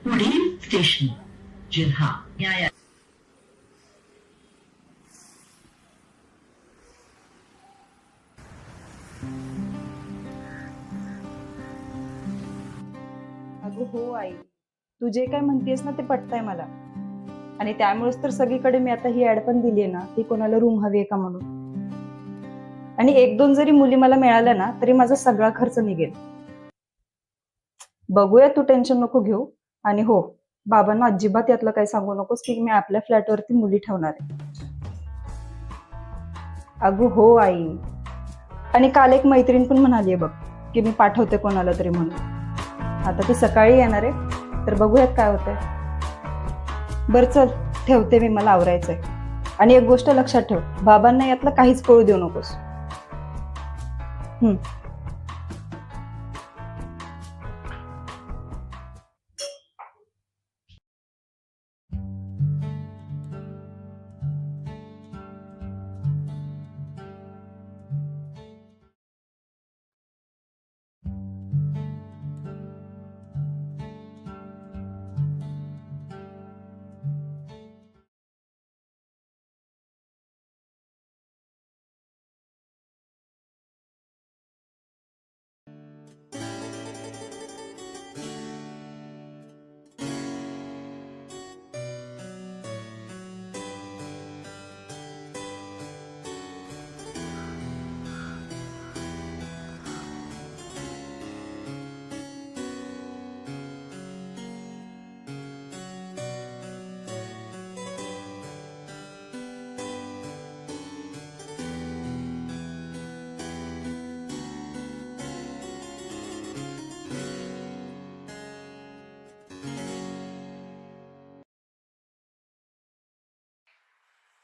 पुढील स्टेशन जिल्हा न्यायालय. अगं हो आई, तू जे काय म्हणतेस ना ते पटतंय मला. आणि त्यामुळेच तर सगळीकडे मी आता ही ऍड पण दिली आहे ना की कोणाला रूम हवी आहे का म्हणून. आणि एक दोन जरी मुली मला मिळाल्या ना तरी माझा सगळा खर्च निघेल. बघूया, तू टेन्शन नको घेऊ. आणि हो, बाबांना अजिबात यातलं काही सांगू नकोस की मी आपल्या फ्लॅटवरती मुली ठेवणार आहे. अगं हो आई. आणि काल एक मैत्रीण पण म्हणाली बघ की मी पाठवते कोणाला तरी म्हणून. आता ती सकाळी येणार आहे, तर बघूयात काय होतंय. बरं चल, ठेवते मी, मला आवरायचंय. आणि एक गोष्ट लक्षात ठेव, बाबांना यातलं काहीच कळू देऊ नकोस.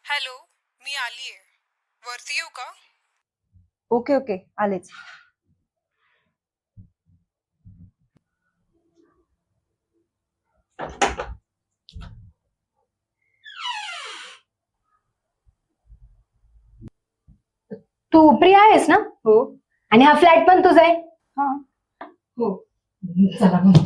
हॅलो, मी आलीये. वरती येऊ का? ओके ओके, आलेच. तू प्रिया आहेस ना? हो. आणि हा फ्लॅट पण तुझा आहे? हा. हो. चला मग.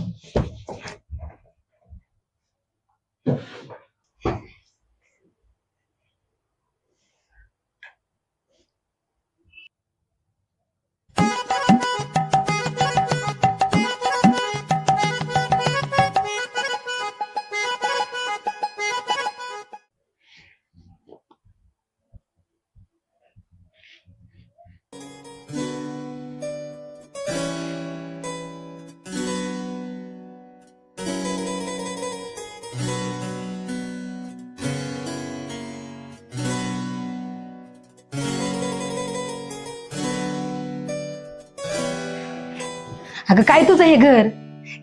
अगं काय तुझं हे घर?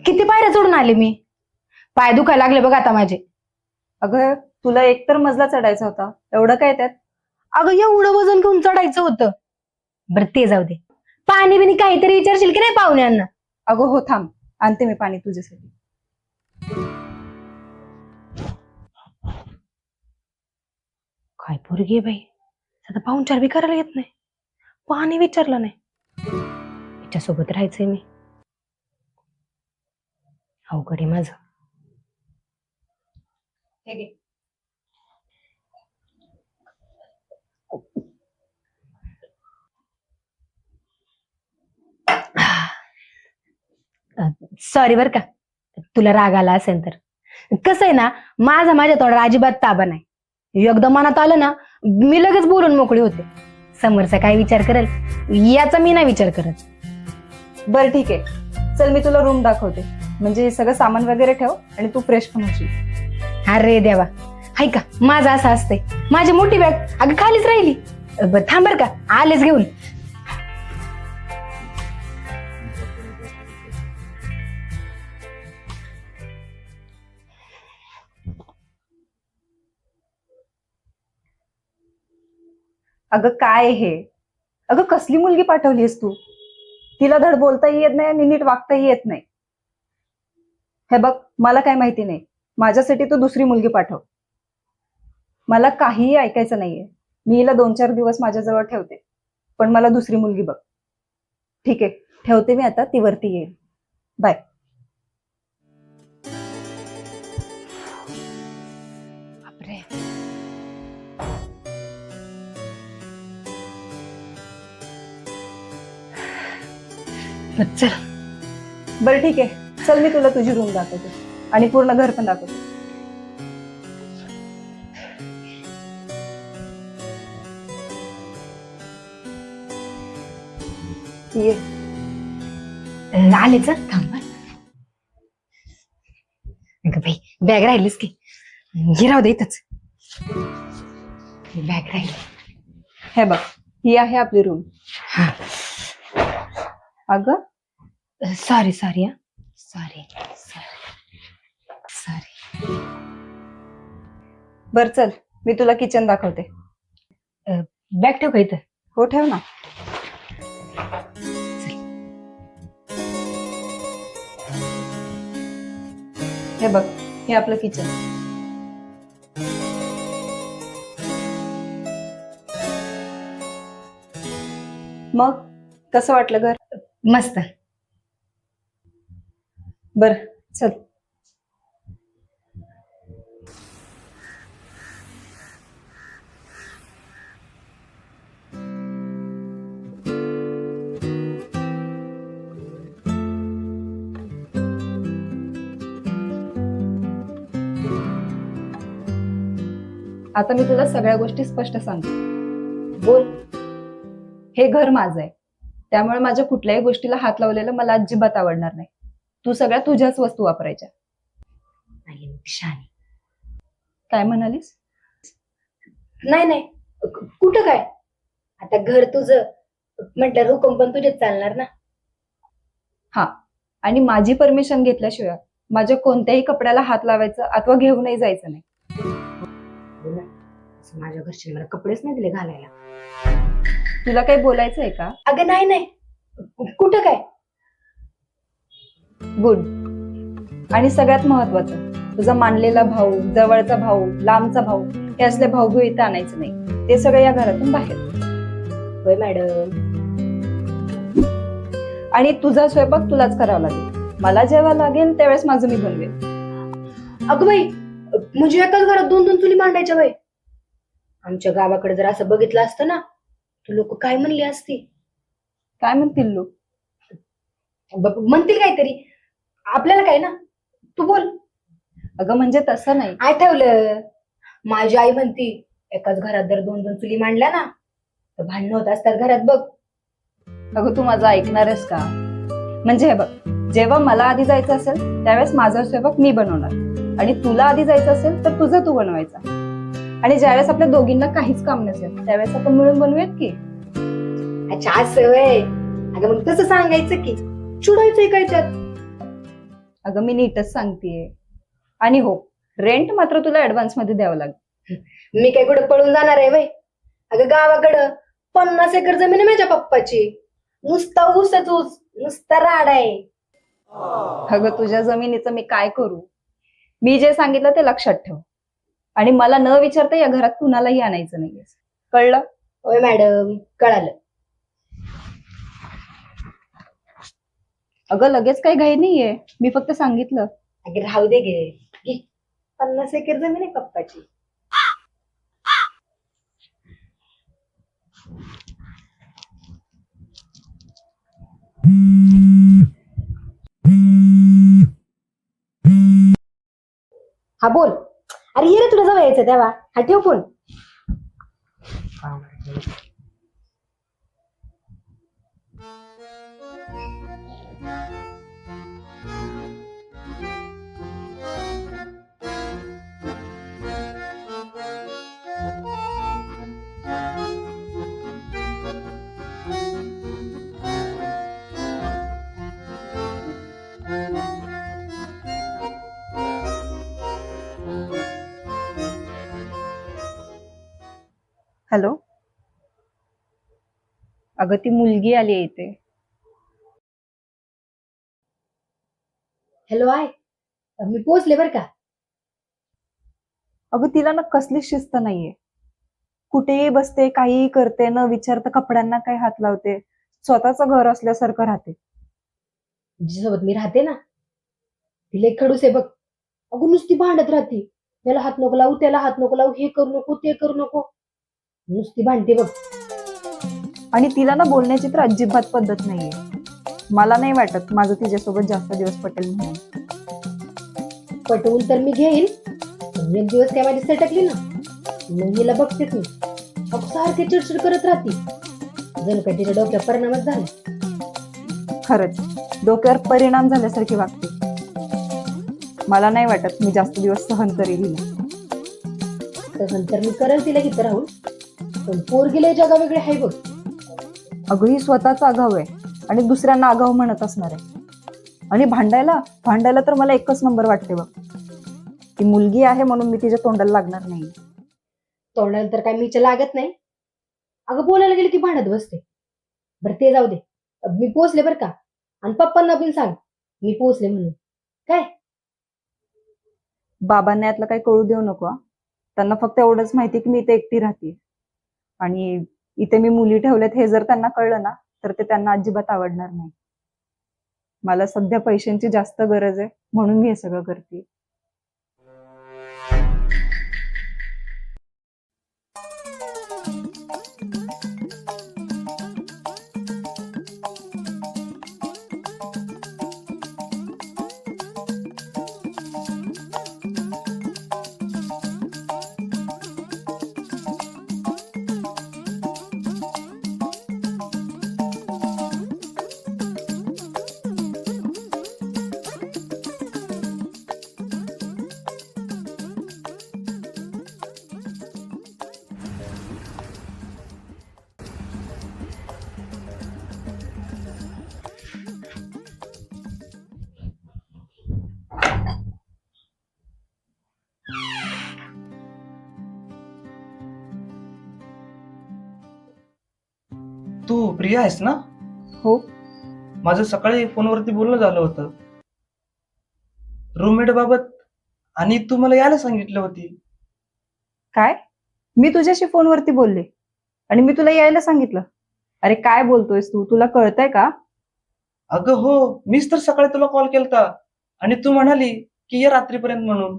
किती पायऱ्या चढून आले मी. पाय दुखायला लागले बघ आता माझे. अगं तुला एकतर मजला चढायचा होता, एवढं काय त्यात? अगं एवढं वजन घेऊन चढायचं होतं. बरं ते जाऊ दे. पाणी बिनी काहीतरी विचारशील की नाही पाहुण्यांना? अगं हो, थांब, आणते मी पाणी तुझ्यासाठी. काय पोरगी आहे बाई, आता पाहुणचार बी करायला येत नाही, पाणी विचारलं नाही. तिच्यासोबत राहायचंय मी. अवघड आहे माझं. हे घे. सॉरी बर का, तुला राग आला असेल तर. कसं आहे ना, माझ्या तोंडावर अजिबात ताबा नाही. एकदा मनात आलं ना, मी लगेच बोलून मोकळी होते. समोरचा काय विचार करेल याचा मी नाही विचार करत. बरं ठीक आहे, चल मी तुला रूम दाखवते. म्हणजे हे सगळं सामान वगैरे ठेव आणि तू फ्रेश पण होशील. अरे देवा, हाय का, माझं असं असतंय. माझी मोठी बॅग अगं खालीच राहिली. थांब बर का, आलेच घेऊन. अगं काय हे? अगं कसली मुलगी पाठवलीस तू? तिला धड बोलताही येत नाही आणि नीट वागताही येत नाही. हे बघ, मला काय माहिती नाही, माझ्यासाठी तू दुसरी मुलगी पाठव. मला काहीही ऐकायचं नाहीये. मी हिला 2-4 दिवस माझ्याजवळ ठेवते, पण मला दुसरी मुलगी बघ. ठीक आहे, ठेवते मी आता, ती वरती येईल. बाय. चल. बरं ठीक आहे, चल मी तुला तुझी रूम दाखवते आणि पूर्ण घर पण दाखवते. ये. आलेच थांब. अगं बाई, बॅग राहिलीस की ही राहू दे इथंच. बॅग राहिली. हे बघ, ही आहे आपली रूम. हा. अगं सॉरी सॉरी सॉरी सॉरी. बर चल, मी तुला किचन दाखवते. बॅग ठेव का इथं? हो ठेव ना. हे बघ, हे आपलं किचन. मग कसं वाटलं घर? मस्त. बर चल. आता मी तुला सगळ्या गोष्टी स्पष्ट सांगते. बोल. हे घर माझं आहे, त्यामुळे माझ्या कुठल्याही गोष्टीला हात लावलेलं मला अजिबात आवडणार नाही. तू सगळ्या तुझ्याच वस्तू वापरायच्या. शानी. काय म्हणालीस? नाही नाही, कुठं काय, आता घर तुझं म्हटलं, हुकम पण तुझेच चालणार ना. हा, आणि माझी परमिशन घेतल्याशिवाय माझ्या कोणत्याही कपड्याला हात लावायचं अथवा घेऊनही जायचं नाही. माझ्या घरचे मला कपडेच नाही दिले घालायला. तुला काही बोलायचं आहे का? अगं नाही नाही, कुठं काय. गुड. आणि सगळ्यात महत्वाचं, तुझा मानलेला भाऊ, जवळचा भाऊ, लांबचा भाऊ, हे असले भाऊ इथं आणायचं नाही. ते सगळं या घरातून बाहेर. होय मॅडम. आणि तुझा स्वयंपाक तुलाच करावा लागेल. मला जेव्हा लागेल त्यावेळेस माझं मी बनवेल. अगं बाई, म्हणजे एकाच घरात दोन दोन चुली मांडायच्या बाई. आमच्या गावाकडे जर असं बघितलं असतं ना, तू लोक काय म्हणली असती? काय म्हणतील लोक? म्हणतील काहीतरी. आपल्याला काय ना, तू बोल. अगं म्हणजे तसं नाही. काय ठेवलं? माझी आई म्हणती, एकाच घरात जर दोन दोन चुली मांडल्या ना, तर भांडण होत असतात घरात बघ. अगं तू माझं ऐकणारच का? म्हणजे हे बघ, जेव्हा मला आधी जायचं असेल त्यावेळेस माझा स्वयंपाक मी बनवणार, आणि तुला आधी जायचं असेल तर तुझं तू बनवायचा. आणि ज्यावेळेस आपल्या दोघींना काहीच काम नसेल त्यावेळेस आपण मिळून बनवूयात की. अच्छा असं व्हय. अगं मग तसं सांगायचं की, चिडायचंय काय त्यात? अगं मी नीटच सांगतेय. आणि हो, रेंट मात्र तुला ऍडव्हान्स मध्ये द्यावं लागेल. मी काय कुठं पळून जाणार आहे बाई? अगं गावाकडं 50 एकर जमीन आहे माझ्या पप्पाची. नुसता ऊसच ऊस, नुसता राड आहे. अगं तुझ्या जमिनीचं मी काय करू? मी जे सांगितलं ते लक्षात ठेव. आणि मला न विचारता या घरात कुणालाही आणायचं नाहीये. कळलं? होय मॅडम, कळालं. अगं लगेच काही घाई नाहीये, मी फक्त सांगितलं. अगं राहू दे गे. 50 एकर जमीन आहे पप्पाची. हा बोल. अरे ये रे, तुला जवळ यायचं तेव्हा. हा ठेव फोन. हॅलो. अगं ती मुलगी आली आहे इथे. हॅलो आय, मी पोहोचले बर का. अगं तिला ना कसली शिस्त नाहीये. कुठेही बसते, काहीही करते, न विचारता कपड्यांना काही हात लावते. स्वतःचं घर असल्यासारखं राहते. जिच्यासोबत मी राहते ना, तिला एक खडूस आहे बघ. अगं नुसती भांडत राहते. त्याला हात नको लावू, त्याला हात नको लावू, हे करू नको, ते करू नको, नुसती भांडते बघ. आणि तिला ना बोलण्याची तर अजिबात पद्धत नाहीये. मला नाही वाटत माझं तिच्यासोबत जास्त दिवस पटेल म्हणून. पटवून तर मी घेईल, पण एक दिवस काय माझी सटकली ना, मग हिला बघतेच मी. अहो, सारखी चिडचिड करत राहते, जणू काय तिच्या डोक्यात परिणामच झाला. खरंच डोक्यावर परिणाम झाल्यासारखी वागते. मला नाही वाटत मी जास्त दिवस सहन करेल हिला. तसं तर मी करेल तिला इथं राहून, पण पोरगीला जगा वेगळे आहे बघ. अगं ही स्वतःच आगाऊ आहे आणि दुसऱ्यांना आगाऊ म्हणत असणार आहे. आणि भांडायला तर मला एकच नंबर वाटते बघ. ती मुलगी आहे म्हणून मी तिच्या तोंडाला लागणार नाही. तोंडाला तर काय मीच्या लागत नाही. अगं बोलायला गेली की भांडत बसते. बरं ते जाऊ दे, मी पोचले बरं का, आणि पप्पांना पण सांग मी पोचले म्हणून. काय बाबांना यातलं काही कळू देऊ नको हा. त्यांना फक्त एवढंच माहिती की मी इथे एकटी राहते आणि इथे मी मुली ठेवल्यात हे जर त्यांना कळलं ना तर ते त्यांना अजिबात आवडणार नाही. मला सध्या पैशांची जास्त गरज आहे म्हणून मी हे सगळं करते. तू प्रिया आहेस ना? हो. माझं सकाळी फोनवरती बोलणं झालं होतं रूममेट बाबत, आणि तू मला यायला सांगितलं होती. काय? मी तुझ्याशी फोनवरती बोलले आणि मी तुला यायला सांगितलं? अरे काय बोलतोयस तू? तुला कळतंय का? अगं हो, मीच तर सकाळी तुला कॉल केलता आणि तू म्हणाली की ये रात्रीपर्यंत म्हणून.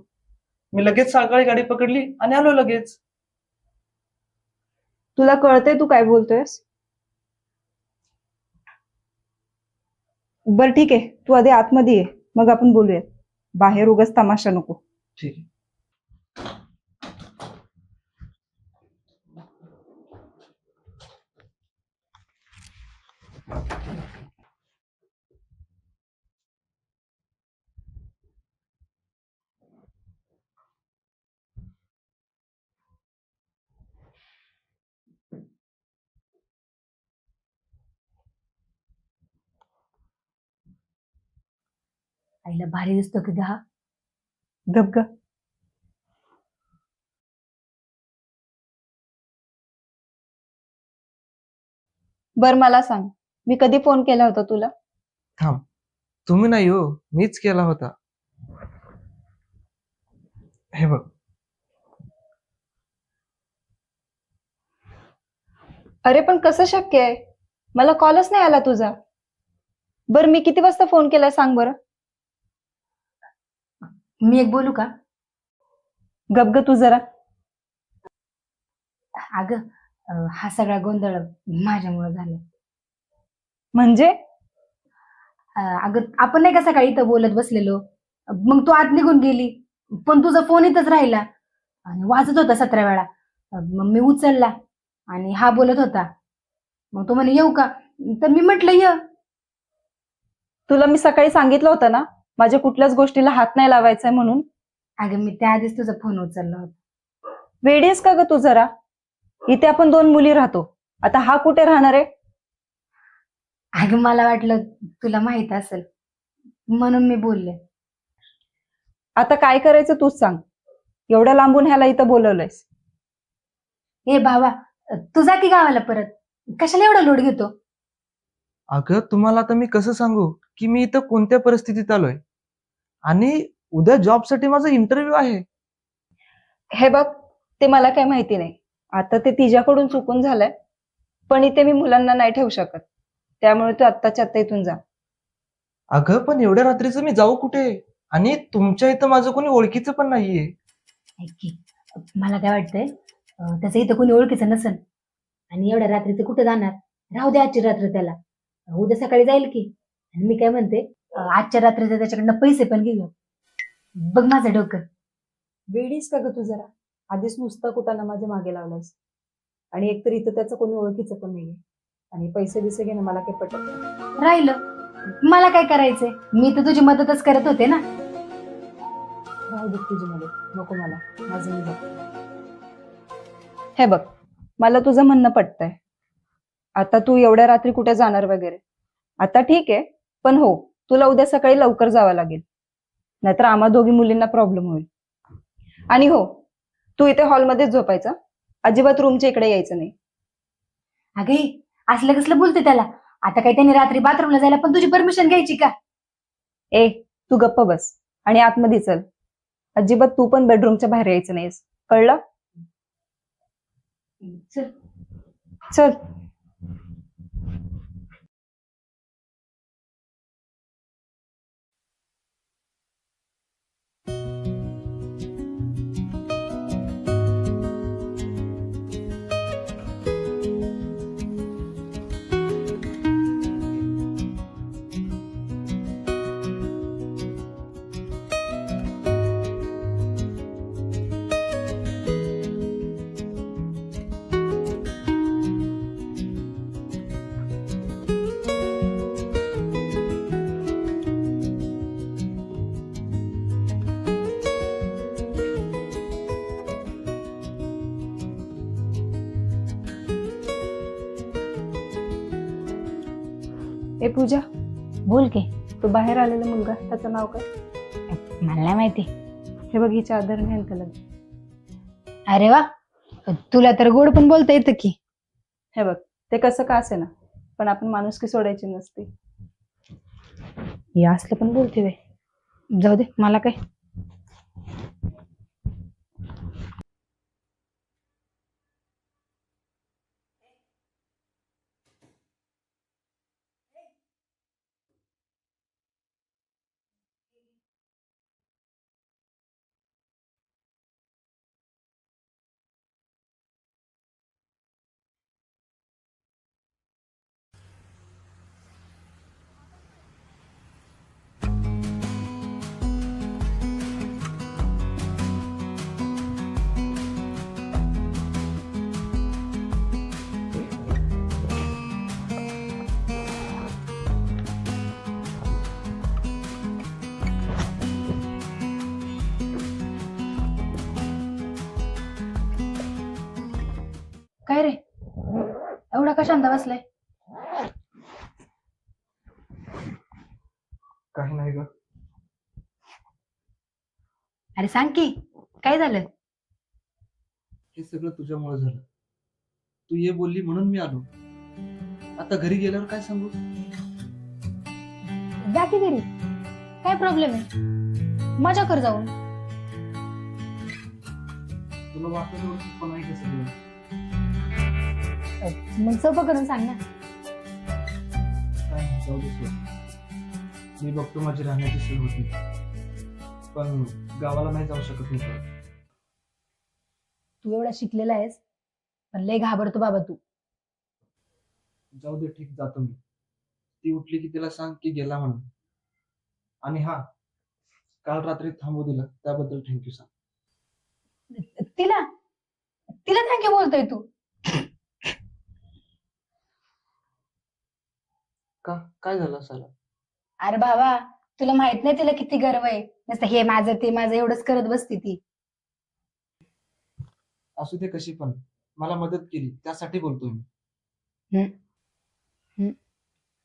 मी लगेच सकाळी गाडी पकडली आणि आलो लगेच. तुला कळतंय तू काय बोलतोयस? बरं ठीक आहे, तू आधी आतमध्ये ये मग आपण बोलूयात. बाहेर उगाच तमाशा नको. ठीक आहे. आईला भारी दिसतो की हा. गप ग. बर मला सांग, मी कधी फोन केला होता तुला? थांब, तुम्ही नाही हो, मीच केला होता. हे बघ. अरे पण कसं शक्य आहे? मला कॉलच नाही आला तुझा. बर मी किती वाजता फोन केलाय सांग बरं. मी एक बोलू का? गप ग तू जरा. अगं हा सगळा गोंधळ माझ्यामुळे झाला. म्हणजे? अगं आपण नाही का सकाळी इथं बोलत बसलेलो, मग तू आत निघून गेली, पण तुझा फोन इथंच राहिला आणि वाजत होता 17 वेळा. मग मी उचलला आणि हा बोलत होता. मग तो म्हणे येऊ का, तर मी म्हटलं ये. तुला मी सकाळी सांगितलं होतं ना माझ्या कुठल्याच गोष्टीला हात नाही लावायचाय म्हणून. अगं मी त्याआधीच तुझा फोन उचलला होता. वेडीस का ग तू जरा? इथे आपण 2 मुली राहतो, आता हा कुठे राहणार आहे? अगं मला वाटलं तुला माहित असेल म्हणून मी बोलले. आता काय करायचं तूच सांग. एवढ्या लांबून ह्याला इथं बोलवलंयस. ए भावा, तू जा की गावाला परत, कशाला एवढा लोड घेतो? अगं तुम्हाला आता मी कसं सांगू की मी इथं कोणत्या परिस्थितीत आलोय, आणि उद्या जॉबसाठी माझा इंटरव्ह्यू आहे. हे बघ, ते मला काही माहिती नाही. आता ते तिच्याकडून चुकून झालंय, पण इथे मी मुलांना नाही ठेवू शकत. त्यामुळे तू आत्ताच्या आत्ता इथून जा. अगं पण एवढ्या रात्रीचं मी जाऊ कुठे? आणि तुमच्या इथं माझं कोणी ओळखीचं पण नाहीये. ऐक की, मला काय वाटतंय, त्याचं इथं कोणी ओळखीचं नसन आणि एवढ्या रात्रीचं कुठं जाणार. राहू दे आजची रात्र त्याला, उद्या सकाळी जाईल की. आणि मी काय म्हणते, आजच्या रात्रीचे त्याच्याकडनं पैसे पण घेऊ. बघ माझं डोकं. वेडीस का ग तू जरा? आधीच नुसता कुटाणा माझ्या मागे लावलायस. आणि एकतर इथं त्याचं कोणी ओळखीचं पण नाहीये. आणि पैसे बिसे घेणं मला काही पटत नाही. राहिलं मला काय करायचंय, मी तर तुझी मदतच करत होते ना. राहू दे तुझी मदत, नको मला, माझं मी बघ. हे बघ, मला तुझं म्हणणं पटतंय. आता तू एवढ्या रात्री कुठे जाणार वगैरे, आता ठीक आहे, पण हो, तुला उद्या सकाळी लवकर जावं लागेल, नाहीतर आम्हा दोघी मुलींना प्रॉब्लेम होईल. आणि हो, तू इथे हॉलमध्येच झोपायचा, अजिबात रूमच्या इकडे यायचं नाही. अगे असलं कसलं बोलते त्याला? आता काही त्यांनी रात्री बाथरूमला जायला पण तुझी परमिशन घ्यायची का? ए, तू गप्प बस आणि आतमध्ये चल. अजिबात तू पण बेडरूमच्या बाहेर यायचं नाहीस, कळलं? चल. चल. ए पूजा, बोल की. तो बाहेर आलेला मुलगा, त्याचं नाव काय? मला नाही माहिती. हे बघ, हिच्या आदरने आहे त्याला. अरे वा, तुला तर गोड पण बोलता येतं की. हे बघ, ते कसं का असे ना, पण आपण माणुसकी सोडायची नसते. हे असलं पण बोलते वे. जाऊ दे, मला काय. काय रे, एवढा का शांत बसलाय? काही नाही ग. अरे सांग की, काय झालं? हे सगळं तुझ्यामुळे झालं. तू ये बोलली म्हणून मी आलो. आता घरी गेल्यावर काय सांगू? जा की घरी, काय प्रॉब्लेम आहे? मजा कर जाऊन. तुला वाटलं पण आहे का सगळं? मग सोपं करून सांग ना. काय नाही, जाऊ दे सोड. मी बघतो माझी राहण्याची सोय होती, पण गावाला नाही जाऊ शकत मी परत. तू एवढा शिकलेला आहेस, पण लय घाबरतो बाबा तू. जाऊ दे, ठीक, जातो मी. ती उठली की तिला सांग की गेला म्हणून. आणि हा, काल रात्री थांबू दिला त्याबद्दल थँक्यू सांग. तिला तिला थँक्यू बोलतोय तू? का, काय झालं असायला? अरे बाबा, तुला माहित नाही तिला किती गर्व आहे. नुसतं हे माझं ते माझं एवढंच करत बसती ती. असू दे, कशी पण मला मदत केली त्यासाठी बोलतोय मी.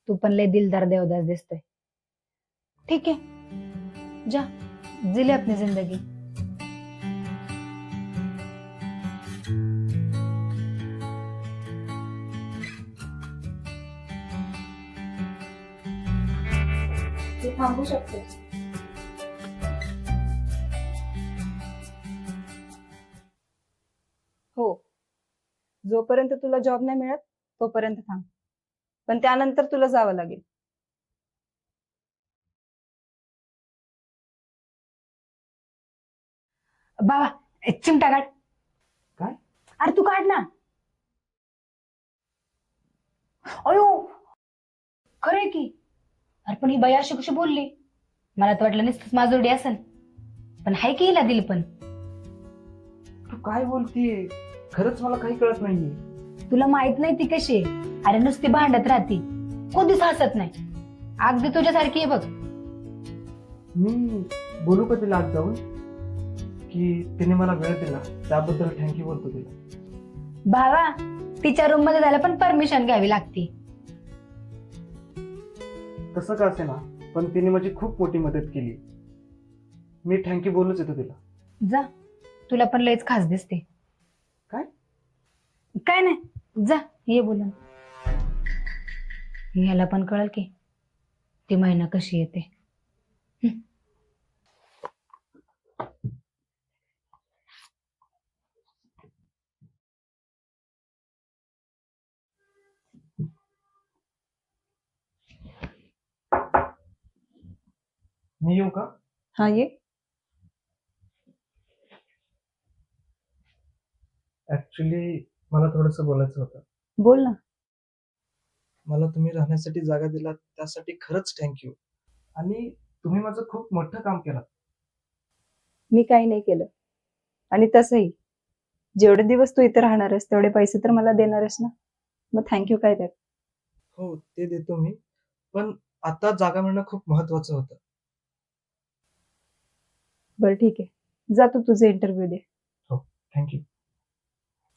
तू पण लय दिलदार देवदास दिसतोय. ठीक आहे, जा जिले अपनी जिंदगी. तू थांबू शकते. हो, जोपर्यंत तुला जॉब नाही मिळत तोपर्यंत थांब, पण त्यानंतर तुला जावं लागेल. बाबा, चिमटा काढ. काय? अरे तू काढ ना. अयो, खरंय की. अरे पण ही बाई अशी कशी बोलली? मला तर वाटलं नुसतंच माजोडी असेल, पण हाय की हिला दिल पण. तू काय बोलतीये? खरंच मला काही कळत नाहीये. तुला माहित नाही ती कशी आहे? अरे नुसती भांडत राहती, कधीच हसत नाही. अगदी तुझ्यासारखी आहे बघ. मी बोलू का तिला आज जाऊन, की तिने मला वेळ दिला त्याबद्दल थँक्यू बोलतो तिला? भावा, तिच्या रूम मध्ये जायला पण परमिशन घ्यावी लागते. तसं का असे ना, पण तिने माझी खूप मोठी मदत केली. मी थँक्यू बोलूच येतो तिला. जा, तुला पण लयच खास दिसते. काय? काय नाही, जा ये बोलून. ह्याला पण कळल की ती महिना कशी येते. मी येऊ का? हा ये. ऍक्च्युली मला थोडंसं बोलायचं होतं. बोल ना. मला तुम्ही राहण्यासाठी जागा दिलात त्यासाठी खरंच थँक्यू. आणि तुम्ही माझं खूप मोठं काम केलं. मी काही नाही केलं. आणि तसंही जेवढे दिवस तू इथे राहणार आहेस तेवढे पैसे तर मला देणार आहेस ना, मग थँक्यू काय त्यात. हो, ते देतो मी, पण आता जागा मिळणं खूप महत्वाचं होतं. बरं ठीक आहे, जा तू तुझे इंटरव्ह्यू दे. थँक्यू.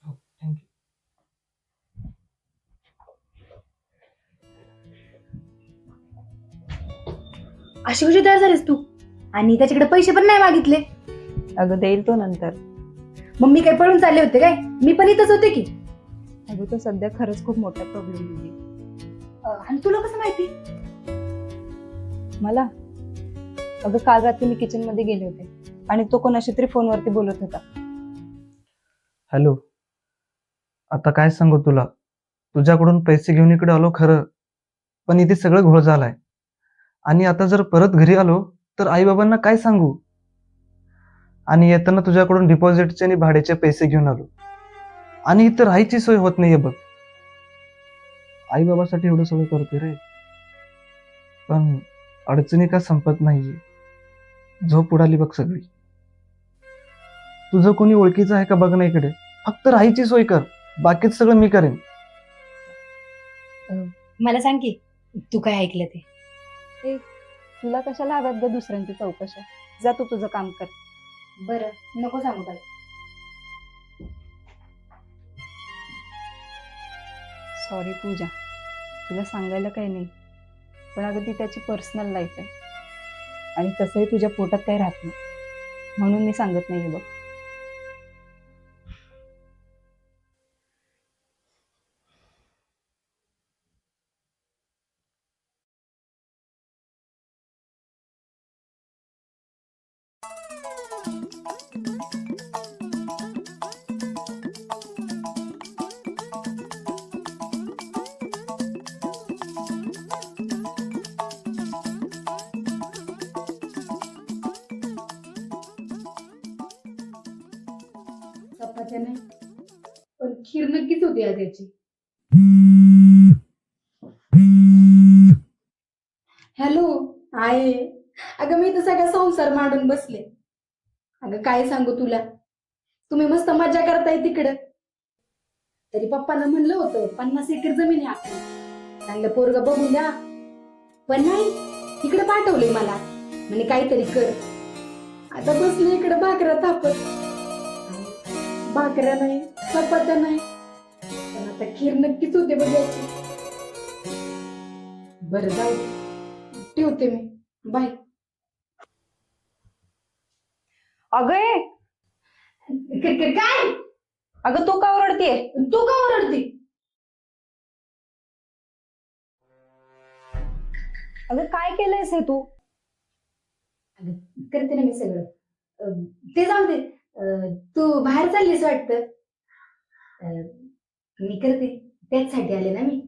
हो, थँक्यू. अशी कशी तयार झालीस तू? आणि त्याच्याकडे पैसे पण नाही मागितले. अगं देईल तो नंतर. मग मी काय पळून चालले होते काय? मी पण इथंच होते की. अगं तो सध्या खरंच खूप मोठा प्रॉब्लेम मध्ये. आणि तुला कसं माहिती? मला अगं काल रात्री मी किचन मध्ये गेले होते आणि तो कोणाशी तरी फोनवरती बोलत होता. हॅलो. आता काय सांगू तुला, तुझ्याकडून पैसे घेऊन इकडे आलो खरं, पण इथे सगळं घोळ झालाय. आणि आता जर परत घरी आलो तर आई बाबांना काय सांगू? आणि येताना तुझ्याकडून डिपॉझिटचे आणि भाड्याचे पैसे घेऊन आलो, आणि इथं राहायची सोय होत नाहीये बघ. आई बाबासाठी एवढं सगळं करते रे, पण अडचणी का संपत नाहीये. झोप उडाली बघ सगळी. तुझं कोणी ओळखीचं आहे का बघ ना इकडे. फक्त राहायची सोय कर, बाकीच सगळं मी करेन. मला सांग की तू काय ऐकलं ते. तुला कशाला हव्यात ग दुसऱ्यांची चौकशा? जा तू तुझं काम कर. बरं नको सांगू बाई. सॉरी पूजा, तुला सांगायला काही नाही, पण अगं ती त्याची पर्सनल लाईफ आहे आणि तसंही तुझ्या पोटात काही राहत नाही, म्हणून मी सांगत नाहीये बघ. चपात्या नाही, पण खीर नक्कीच होती आज याची. हॅलो आहे. अगं मी तर सगळा संसार मांडून बसले. अगं काय सांगू तुला, तुम्ही मस्त मजा करताय तिकडं. तरी पप्पांना म्हणलं होतं 50 एकर जमीन आहे आपली, चांगलं पोरग बघून द्या, पण नाही, इकडे पाठवले मला, म्हणे काहीतरी कर. आता बसले इकडे भाकऱ्या थापत. भाकऱ्या नाही, चपात्या नाही, पण आता खीर नक्कीच होते बघायची. बरं जाऊ दे. ठेवते मी, बाय. अगं काय? अगं तू का ओरडतीये? तू का ओरडते? अगं काय केलंयस हे तू? करते ना मी सगळं. ते जाऊ दे. तू बाहेर चाललीस वाटतं. मी करते, त्याचसाठी आले ना मी.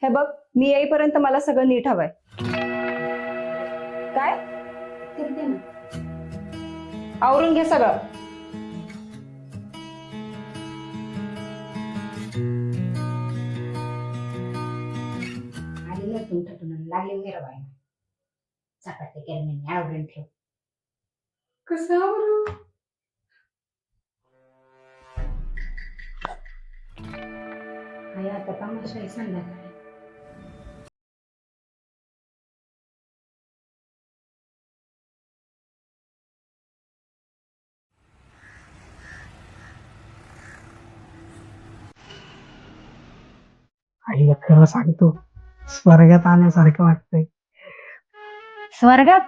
हे बघ, मी येईपर्यंत मला सगळं नीट हवंय. काय? करते ना. आवरून घे सगळं. आलेला तुम ठटून लागले मेरा चपाती केल्याने आवडून ठेव. कसं आवरू? आई आता तमाशा आहे संध्याकाळी. आईला खरं सांगतो, स्वर्गात आल्यासारखं वाटतंय. स्वर्गात?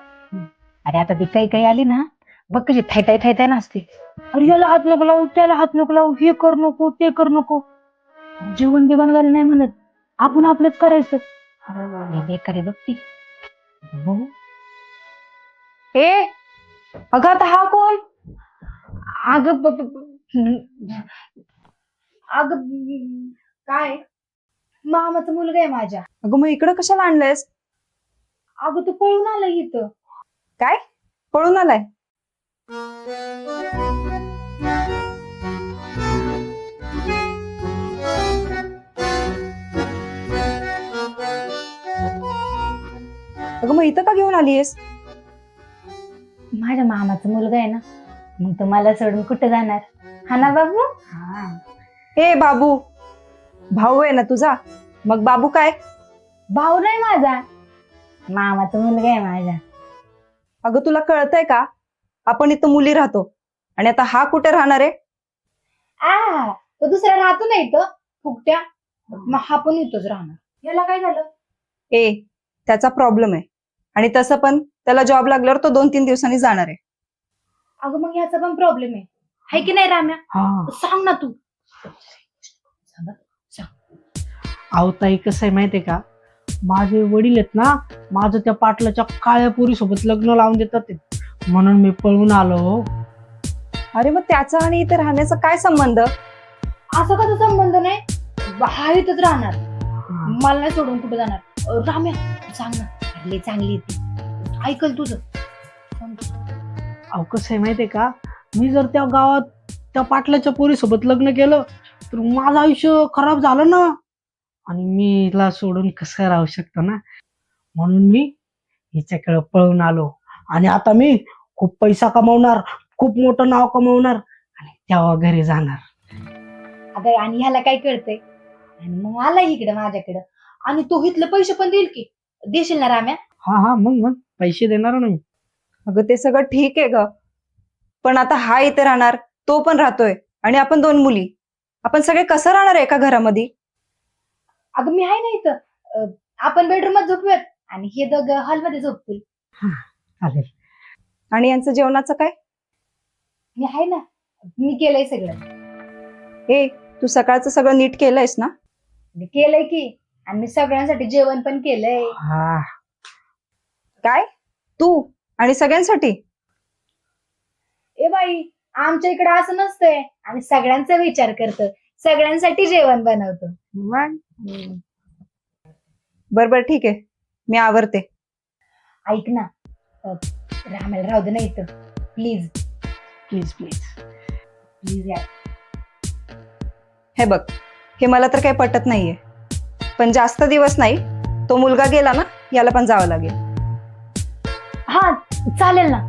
अरे आता ती काही काही आली ना, बघ कशी थायताय थायताय नसते. अरे याला हात नको लावू, त्याला हात नको लावू, हे कर नको ते कर नको. जेवण बिवण घाल नाही म्हणत, आपण आपलंच करायचं. अरे बेकार आहे बघ ती. ए अगं आता हा कोण? अगं अगं काय, मामाचा मुलगा आहे माझ्या. अगं मग इकडं कशाला आणलंयस? अगं तू पळून आला इथं. काय पळून आलाय? अगं मग इथं का घेऊन आलीयस? माझ्या मामाचा मुलगा आहे ना, मग तो मला सोडून कुठे जाणार? हा ना बाबू? हे बाबू, भाऊ आहे ना तुझा, मग बाबू काय? भाऊ नाही माझा, मामाचा मुलगा आहे माझा. अगं तुला कळतंय का? आपण इथं मुली राहतो आणि आता हा कुठे राहणार आहे? तो दुसरा राहतो ना इथं फुकट्या, मग हा पण इथंच राहणार. याला काय झालं? ए त्याचा प्रॉब्लेम आहे, आणि तसं पण त्याला जॉब लागल्यावर तो 2-3 दिवसांनी जाणार आहे. अगं मग ह्याचा पण प्रॉब्लेम आहे, हाय की नाही राम्या? सांग ना तू. अहो ताई, कसं आहे माहितीये का, माझे वडील आहेत ना, माझं त्या पाटलाच्या काळ्या पोरी सोबत लग्न लावून देतात ते, म्हणून मी पळून आलो. अरे मग त्याचा आणि इथे राहण्याचा काय संबंध? असं कसं संबंध नाही, हा इथंच राहणार, मला नाही सोडून कुठे जाणार. राम्या सांग ना, लई चांगली आहे ती, ऐकल तुझं. अहो कसं आहे माहितीये का, मी जर त्या गावात त्या पाटलाच्या पोरी सोबत लग्न केलं तर माझं आयुष्य खराब झालं ना, आणि मी हिला सोडून कसं राहू शकतो ना, म्हणून मी हिच्याकडे पळून आलो. आणि आता मी खूप पैसा कमावणार, खूप मोठं नाव कमावणार, आणि तेव्हा घरी जाणार. अगं आणि ह्याला काय कळतंय? आणि मग आला इकडे माझ्याकडं, आणि तो इथले पैसे पण देईल की, देशील ना राम्या? हा मग पैसे देणार ना मी. अगं ते सगळं ठीक आहे ग, पण आता हा इथे राहणार, तो पण राहतोय, आणि आपण 2 मुली, आपण सगळे कसं राहणार आहे एका घरामध्ये? अगं मी आहे ना इथं, आपण बेडरूमात झोपूयात आणि हे दोघं हॉलमध्ये झोपतील. चालेल. आणि यांचं जेवणाचं काय? मी आहे ना, मी केलंय सगळं. ए तू सकाळचं सगळं नीट केलंयस ना? मी केलंय की, आणि मी सगळ्यांसाठी जेवण पण केलंय. हा काय तू आणि सगळ्यांसाठी? ए बाई, आमच्या इकडे असं नसतंय, आम्ही सगळ्यांचा विचार करतो, सगळ्यांसाठी जेवण बनवतो. बर ठीक आहे, मी आवरते. ऐक ना, रामाला राहू दे ना इथं, प्लीज प्लीज प्लीज. प्लीज यार. हे बघ, हे मला तर काही पटत नाहीये, पण जास्त दिवस नाही, तो मुलगा गेला ना, याला पण जावं लागेल. हा चालेल ना,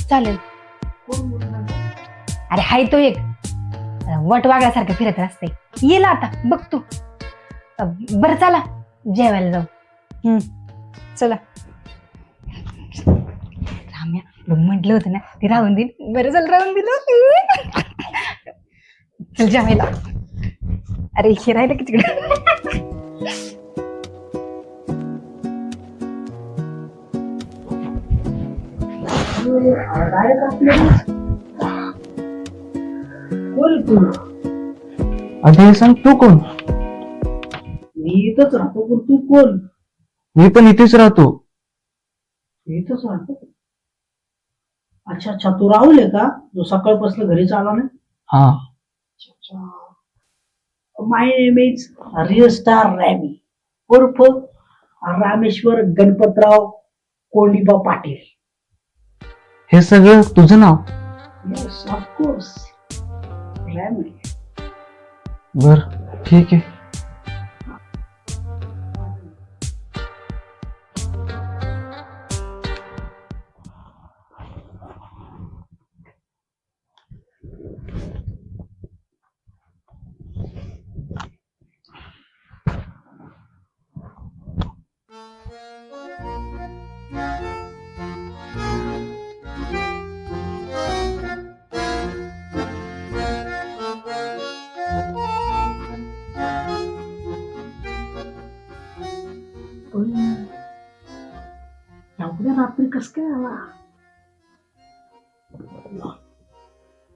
चालेल. अरे हाय तो एक वट वागल्यासारखं फिरत असते, येईल आता बघ तू. बरं चला जेवायला जाऊ. चला. राम्या म्हटलं होतं ना ती राहून देईल, बरं चल राहून दिलं. चल जेवायला. अरे हे राहिलं की तिकडे. बोल तू. अगं हे सांग, तू कोण? मी इथंच राहतो, पण तू कोण? मी पण इथेच राहतो. इथंच राहतो. अच्छा, तू राहुल आहे का, जो सकाळपासून घरी आला नाही? हा. My name is real star Rammy, उर्फ रामेश्वर गणपतराव कोंडीबा पाटील. हे सगळं तुझं नाव? Yes of course, ramie. बर ठीक आहे. मध्ये कस काय आला?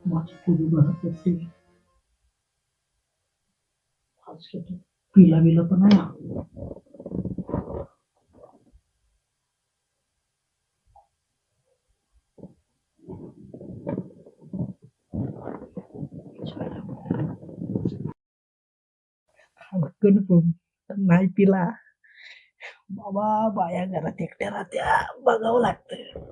माझी पुरी भरत होती. पिला बिला पण नाही. कन्फर्म नाही पिला. बाबा बाया घरात एकट्या राहत्या, बघावं लागतं.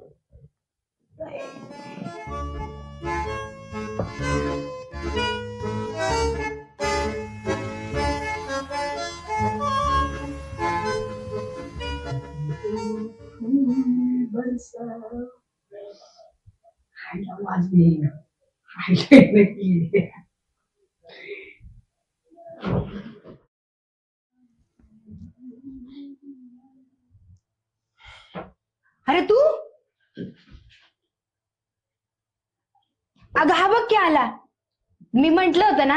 अरे तू, अगं हा बघ की आला. मी म्हंटल होतं ना,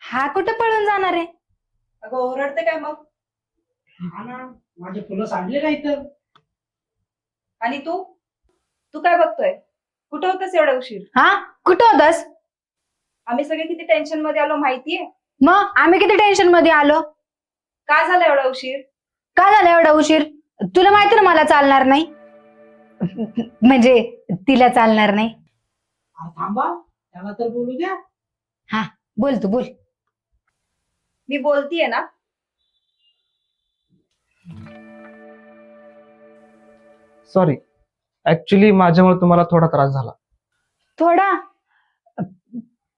हा कुठं पळून जाणार आहे. अगं ओरडते काय मग? हा ना, माझे फुलं सांडले नाही तर. आणि तू तू काय बघतोय? कुठं होतस एवढा उशीर? हा, कुठं होतास? आम्ही सगळे किती टेन्शन मध्ये आलो माहितीये? मग आम्ही किती टेन्शन मध्ये आलो. काय झालं एवढा उशीर? का झाला एवढा उशीर? तुला माहिती ना मला चालणार नाही. म्हणजे तिला चालणार नाही. थांबा, त्याला तर बोलू द्या. बोल तू बोल. मी बोलतीये ना. सॉरी, ऍक्च्युली माझ्यामुळे तुम्हाला थोडा त्रास झाला. थोडा?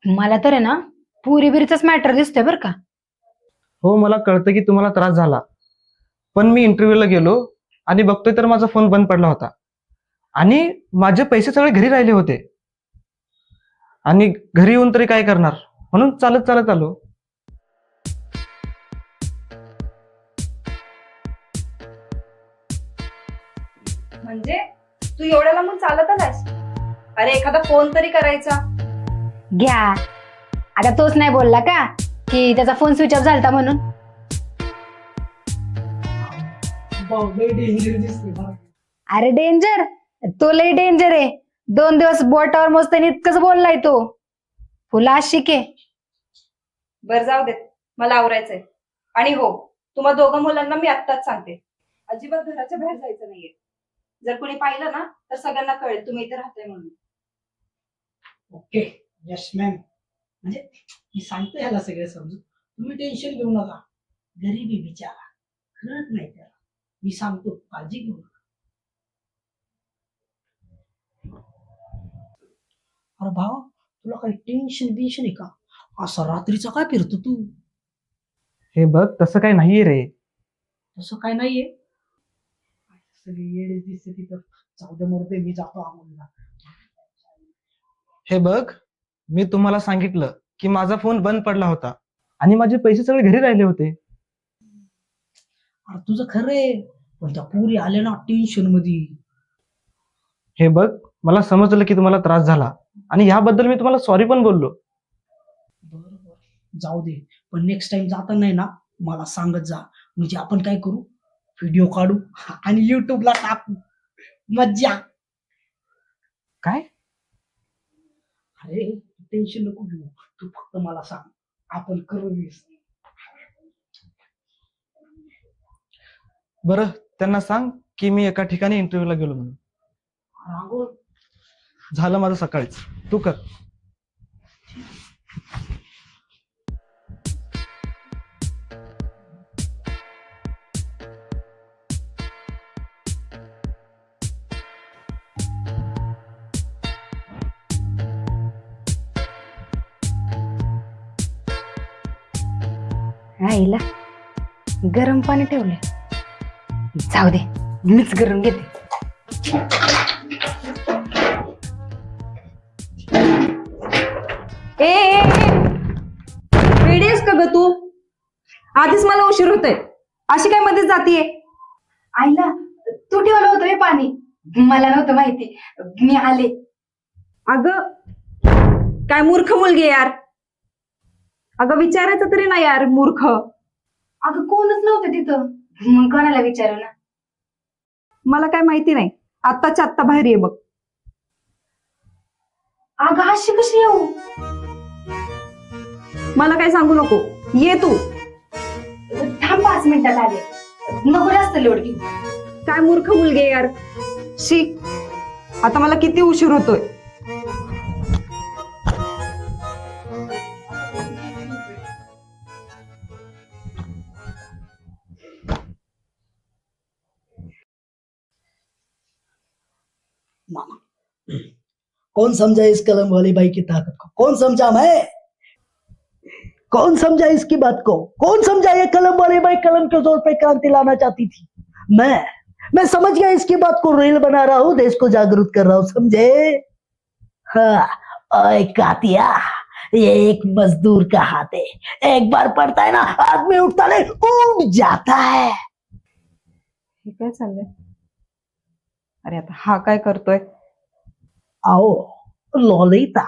मला तर आहे ना पुरी बिरीचाच मॅटर दिसतोय बर का. हो, मला कळतं की तुम्हाला त्रास झाला, पण मी इंटरव्ह्यूला गेलो आणि बघतोय तर माझा फोन बंद पडला होता आणि माझे पैसे सगळे घरी राहिले होते. आणि घरी येऊन तरी काय करणार, म्हणून चालत चालत आलो. म्हणजे तू एवढ्या लांबून चालत आलास? अरे एखादा फोन तरी करायचा. घ्या, आता तोच नाही बोलला का की त्याचा फोन स्विच ऑफ झालता म्हणून. डेंजर दिसते बा. अरे डेंजर? तो लय डेंजर आहे. 2 दिवस बोटावर मोजताना इतकंच बोललाय तो. फुला शिके. बर जाऊ देत, मला आवरायचंय. आणि हो, तुम्हा दोघं मुलांना मी आत्ताच सांगते, अजिबात घराच्या बाहेर जायचं नाहीये. जर कोणी पाहिलं ना तर सगळ्यांना कळेल तुम्ही इथे राहताय म्हणून. Okay, yes ma'am. म्हणजे मी सांगतो ह्याला सगळं समजून. तुम्ही टेन्शन घेऊ नका. गरीबी बिचारा, कळत नाही त्याला. मी सांगतो, काळजी घेऊ नका. अरे भाऊ, तुला काही टेन्शन बिन्शन आहे का? असा रात्रीचा काय फिरतो तू? हे बघ, तसं काही नाहीये रे. तसं काय नाहीये. सगळे येडे दिसते तिथं. जाऊ दे मरते, मी जातो आम्हाला. हे बघ, मी तुम्हाला सांगितलं की माझा फोन बंद पडला होता आणि माझे पैसे सगळे घरी राहिले होते. अरे तुझं खरं आहे, पण त्या पुरी आल्या ना टेन्शन मध्ये. हे बघ, मला समजलं की तुम्हाला त्रास झाला आणि याबद्दल मी तुम्हाला सॉरी पण बोललो. बरोबर, जाऊ दे. पण नेक्स्ट टाइम जाता नाही ना, मला सांगत जा. म्हणजे आपण काय करू, व्हिडिओ काढू आणि युट्यूबला टाकू. मज्जा. काय? अरे टेन्शन नको घेऊ, तू फक्त मला सांग, आपण करू. बरं, त्यांना सांग की मी एका ठिकाणी इंटरव्ह्यूला गेलो म्हणून. रांगोळ. झालं माझं सकाळीच. तू कर. आईला गरम पाणी ठेवलंय. जाऊ दे, मीच गरम घेते. वेडीस का ग तू? आधीच मला उशीर होतोय, अशी काय मध्येच जातीये? आईला तू ठेवलं होतं हे पाणी, मला नव्हतं माहिती, मी आले. अगं काय मूर्ख मुलगी आहे यार. अगं विचारायचं तरी नाही यार, मूर्ख. अगं कोणच नव्हतं तिथं, मग कोणाला विचारू ना. मला काय माहिती नाही, आत्ताच्या आत्ता बाहेर ये बघ. अगं अशी कशी येऊ? मला काही सांगू नको, ये तू. थांब 5 मिनिटात आले. नको जास्त लोड घेऊ. काय मूर्ख मुलगी आहे यार. शी, आता मला किती उशीर होतोय. मामा, कौन समझा इस कलम वाली बाई की ताकत को? कौन समझा? मैं? कौन समझा इसकी बात को? कौन समझा ये कलम वाली बाई कलम के जोर पे क्रांति लाना चाहती थी? मैं समझ गया इसकी बात को, रील बना रहा हूँ, देश को जागरूक कर रहा हूँ, समझे? हाँ, ओए कातिया, ये एक मजदूर का हाथ है, एक बार पड़ता है ना, आदमी उठता नहीं, उठ जाता है. हे काय चाललंय? अरे आता हा काय करतोय? आओ लॉलिता,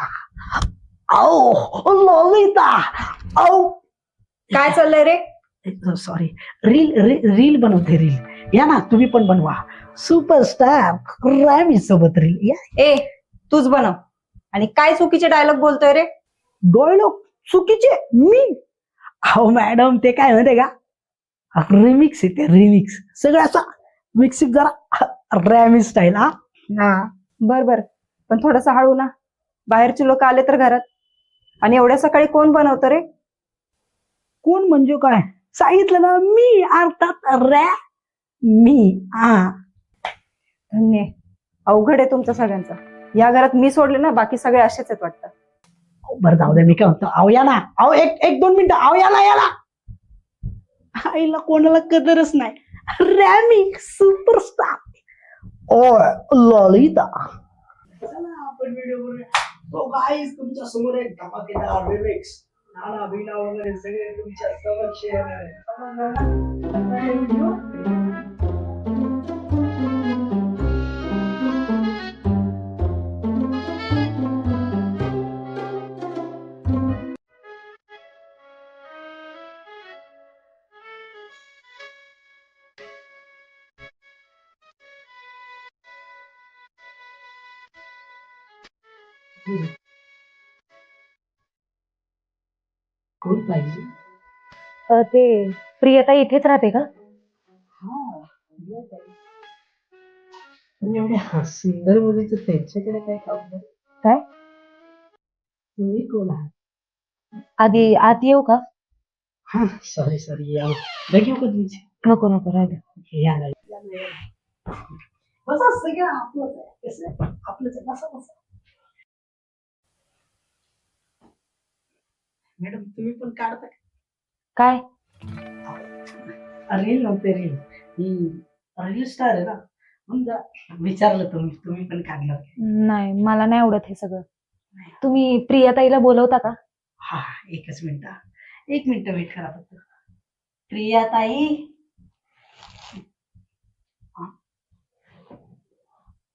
आओ लॉलिता, आओ. काय चाललंय रे? सॉरी, रील बनवते, रील. या ना, तुम्ही पण बनवा. सुपरस्टार रॅमी सोबत रील या. ए, तूच बनव. आणि काय चुकीचे डायलॉग बोलतोय रे? डायलॉग चुकीचे? मी? अहो मॅडम, ते काय माहितीये का, रिमिक्स आहे ते, रिमिक्स. सगळं असं मिक्सिंग, जरा रॅमी स्टाईल. हा, बर बर, पण थोडस हळू ना. बाहेरचे लोक आले तर घरात. आणि एवढ्या सकाळी कोण बनवतं रे? कोण म्हणजे काय? सांगितलं ना मी, अर्थात मी. धन्य आहे. अवघड आहे तुमचं सगळ्यांचं. या घरात मी सोडले ना, बाकी सगळे असेच आहेत वाटतं. बरं जाऊ दे, मी काय म्हणतो, आव या ना, आव एक 2 मिनिटं, आव या ना, याला. आईला कोणाला कदरच नाही. रॅमी सुपरस्टार ओ लॉलिता. चला आपण व्हिडिओ बनवूया. तो गाईस तुमच्या समोर एक धमाकेदार रिमिक्स, नाना बिना वगैरे सगळे तुमच्या समोर शेअर आहे. कोण पाहिजे? ते प्रियता इथेच राहते का? एवढ्या सुंदर मुलीचं त्यांच्याकडे काय काम नाही. काय? तुम्ही कोण आहात? आधी आत येऊ का? हा, सॉरी या. बघू का तुमची? नको नको राहिलं. या ना, बसा, सगळं आपलंच आहे. कसं आपलंच आहे, बसा बसा. मॅडम, तुम्ही पण काढता का? काय? रील नव्हते, रील स्टार आहे ना, म्हणून विचारलं तुम्ही पण काढलं. नाही, मला नाही आवडत हे सगळं. तुम्ही प्रियताईला बोलवता का? हा, एकच मिनिट, 1 मिनिट वेट करा फक्त. प्रियाताई.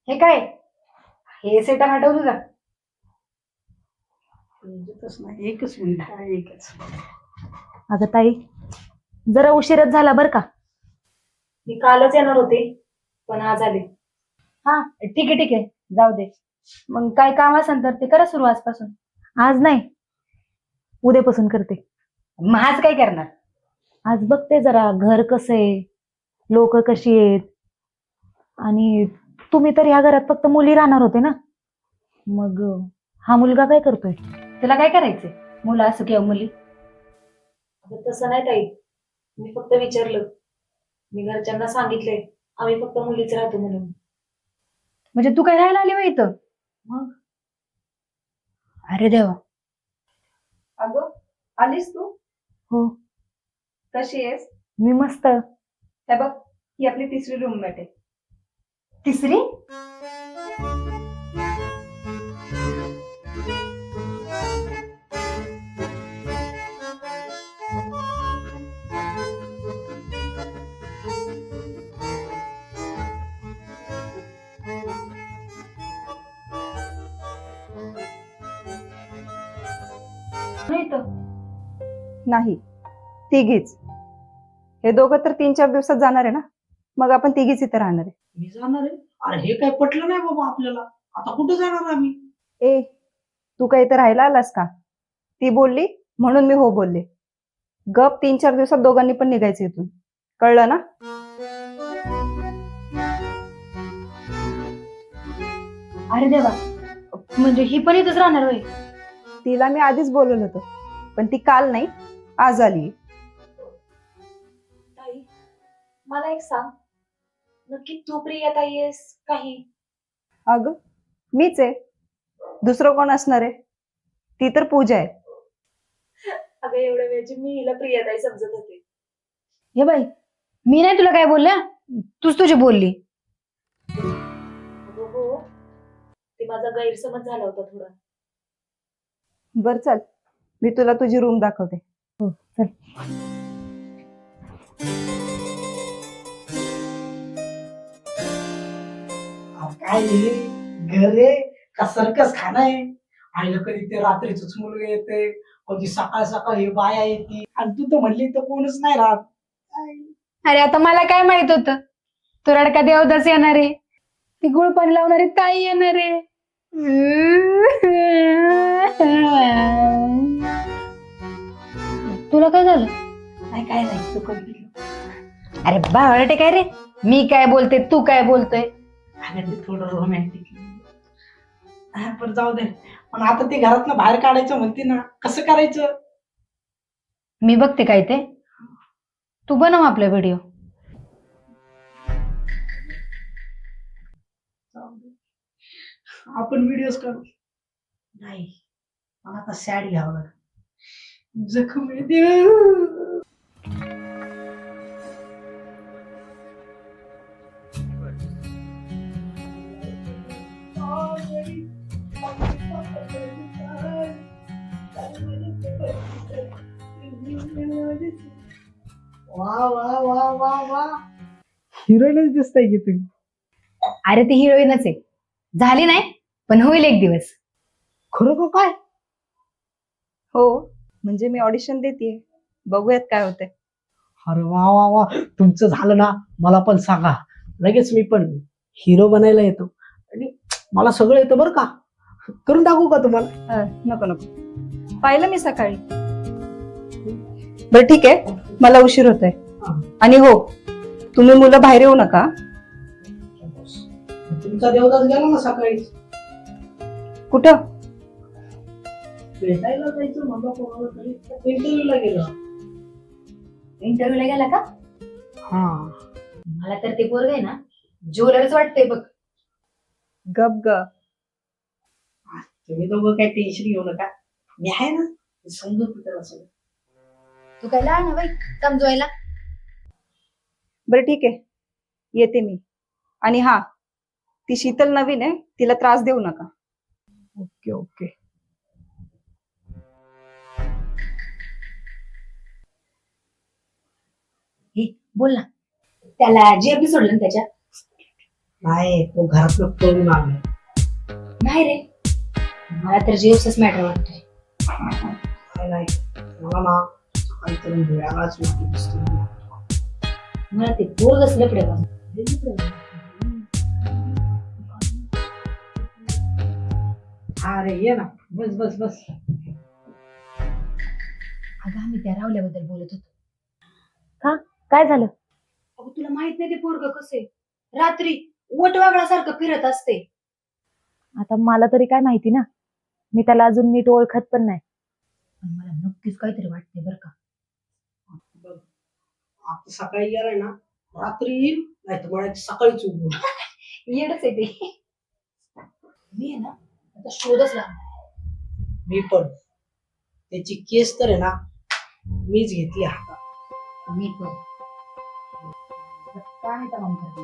हे काय? हे सेटअप हटव तुझा. नाही, एकच मिनिट, एकच. अगं ताई, जरा उशीरच झाला बर का. मी कालच येणार होते, पण आज आले. हा ठीक आहे, जाऊ दे. मग काय काम असेल तर ते करा सुरू आजपासून. आज नाही, उद्यापासून करते. मग आज काय करणार? आज बघते जरा घर कसं आहे, लोक कशी आहेत. आणि तुम्ही तर ह्या घरात फक्त मुली राहणार होते ना, मग हा मुलगा काय करतोय? त्याला काय करायचंय? मुलं असं किंवा मुली? तसं नाही ताई, मी फक्त विचारलं. मी घरच्यांना सांगितलंय आम्ही फक्त मुलीच राहतो म्हणून. म्हणजे तू काय राहायला आली इथं? मग अरे देवा. अगं, आलीस तू? हो. कशी आहेस? मी मस्त. हे बघ, ही आपली 3री रूममेट आहे. 3री? नाही तर नाही, तिघीच. हे दोघं तर 3-4 दिवसात जाणार आहे ना, मग आपण तिघीच इथे राहणार आहे. मी जाणार आहे? अरे हे काय पटलं नाही बाबा आपल्याला. आता कुठे जाणार आम्ही? ए तू काही तर राहायला आलास का? ती बोलली म्हणून मी हो बोलले. गप 3-4 दिवसात दोघांनी पण निघायचं इथून, कळलं ना? अरे देवा, म्हणजे ही पण इथंच राहणार होय? तिला मी आधीच बोलवलं होतं, पण ती काल नाही आज आली. ताई, मला एक सांग, नक्की तू प्रियताई आहेस काही? अगं मीच आहे, दुसरं कोण असणार आहे? ती तर पूजा आहे. अगं एवढ्या वेळची मी हिला प्रियताई समजत होते. हे बाई, मी नाही तुला काय बोलल्या, तूच तुझी बोलली. अगं हो, ते माझा गैरसमज झाला होता थोडा. बर चल, मी तुला तुझी रूम दाखवते. काय हे घर आहे का सर्कस खाना आहे? आईला कधी ते रात्रीच मुलगा येते, कधी सकाळ सकाळ ही बाया येते, आणि तू तर म्हणली तर कोणच नाही राहत. अरे आता मला काय माहित होतं तो रडका देवदास येणार आहे, ती गुळपाणी लावणारी ताई येणार आहे. तुला काय झालं? नाही काय नाही, तू कधी अरे बावळटे काय रे, मी काय बोलते तू काय बोलतोय? अरे ते थोडं रोमॅन्टिक. पण जाऊ दे. पण आता ते घरातनं बाहेर काढायचं म्हणते ना, कसं करायचं? मी बघते काय ते, तू बनव आपला व्हिडिओ. आपण व्हिडिओज करू. नाही, मला आता सॅड घ्यावं लागेल. जखम येते. वा वा वा वा वा, हिरोईनच दिसताय की तुम्ही. अरे ती हिरोईनच आहे, झाली नाही पण होईल एक दिवस. खरं का काय? हो, म्हणजे मी ऑडिशन देते, बघूयात काय होते. अरे वा वा वा, तुमचं झालं ना मला पण सांगा, लगेच मी पण हिरो बनायला येतो. आणि मला सगळं येतं बरं का, करून दाखवू का तुम्हाला? नको नको, पाहिलं मी सकाळी. बरं ठीक आहे, मला उशीर होतोय. आणि हो, तुम्ही मुलं बाहेर येऊ नका. तुमचा देवदास गेला ना सकाळी, कुठं? भेटायला जायचं म्हणलं कोणाला तरी, इंटरव्ह्यूला गेलो. इंटरव्ह्यूला गेला का? हा, मला तर ते पोरग आहे ना ज्वेलरच वाटतंय बघ. गप ग. तुम्ही दोघं काही टेन्शन घेऊ नका, मी आहे ना, समजून त्याला सगळं. तू काय लहान आहे बाई समजवायला. बरं ठीक आहे, येते मी. आणि हा, ती शीतल नवीन आहे, तिला त्रास देऊ नका. Okay okay. हे बोल ना, त्याला जेबी सोडलं ना त्याच्या? नाही, तो घरातलं पळून आलाय. नाही रे, मला तर जीवच मॅटर वाटतोय. काय नाही, मला ना काहीतरी वेगळाच व्यक्ती दिसतो. मला ते पोरग लपडे बघ. अरे ये ना, बस बस बस. अगं आम्ही त्या रावल्याबद्दल बोलत होतो. का काय झालं? अगं तुला माहित नाही ते पोरग कसे रात्री वटवागळासारखं फिरत असते. आता मला तरी काय माहिती ना, मी त्याला अजून नीट ओळखत पण नाही. पण मला नक्कीच काहीतरी वाटतंय बरं का. बघ, आता सकाळी गेलाय ना, रात्री येईल, नाही तर मला सकाळीच उभं. येडच आहे ते. मी आहे ना आता शोधच लागणार. मी पण त्याची केस तर आहे ना, मीच घेतली हातात. मी पण काय तमाम करते.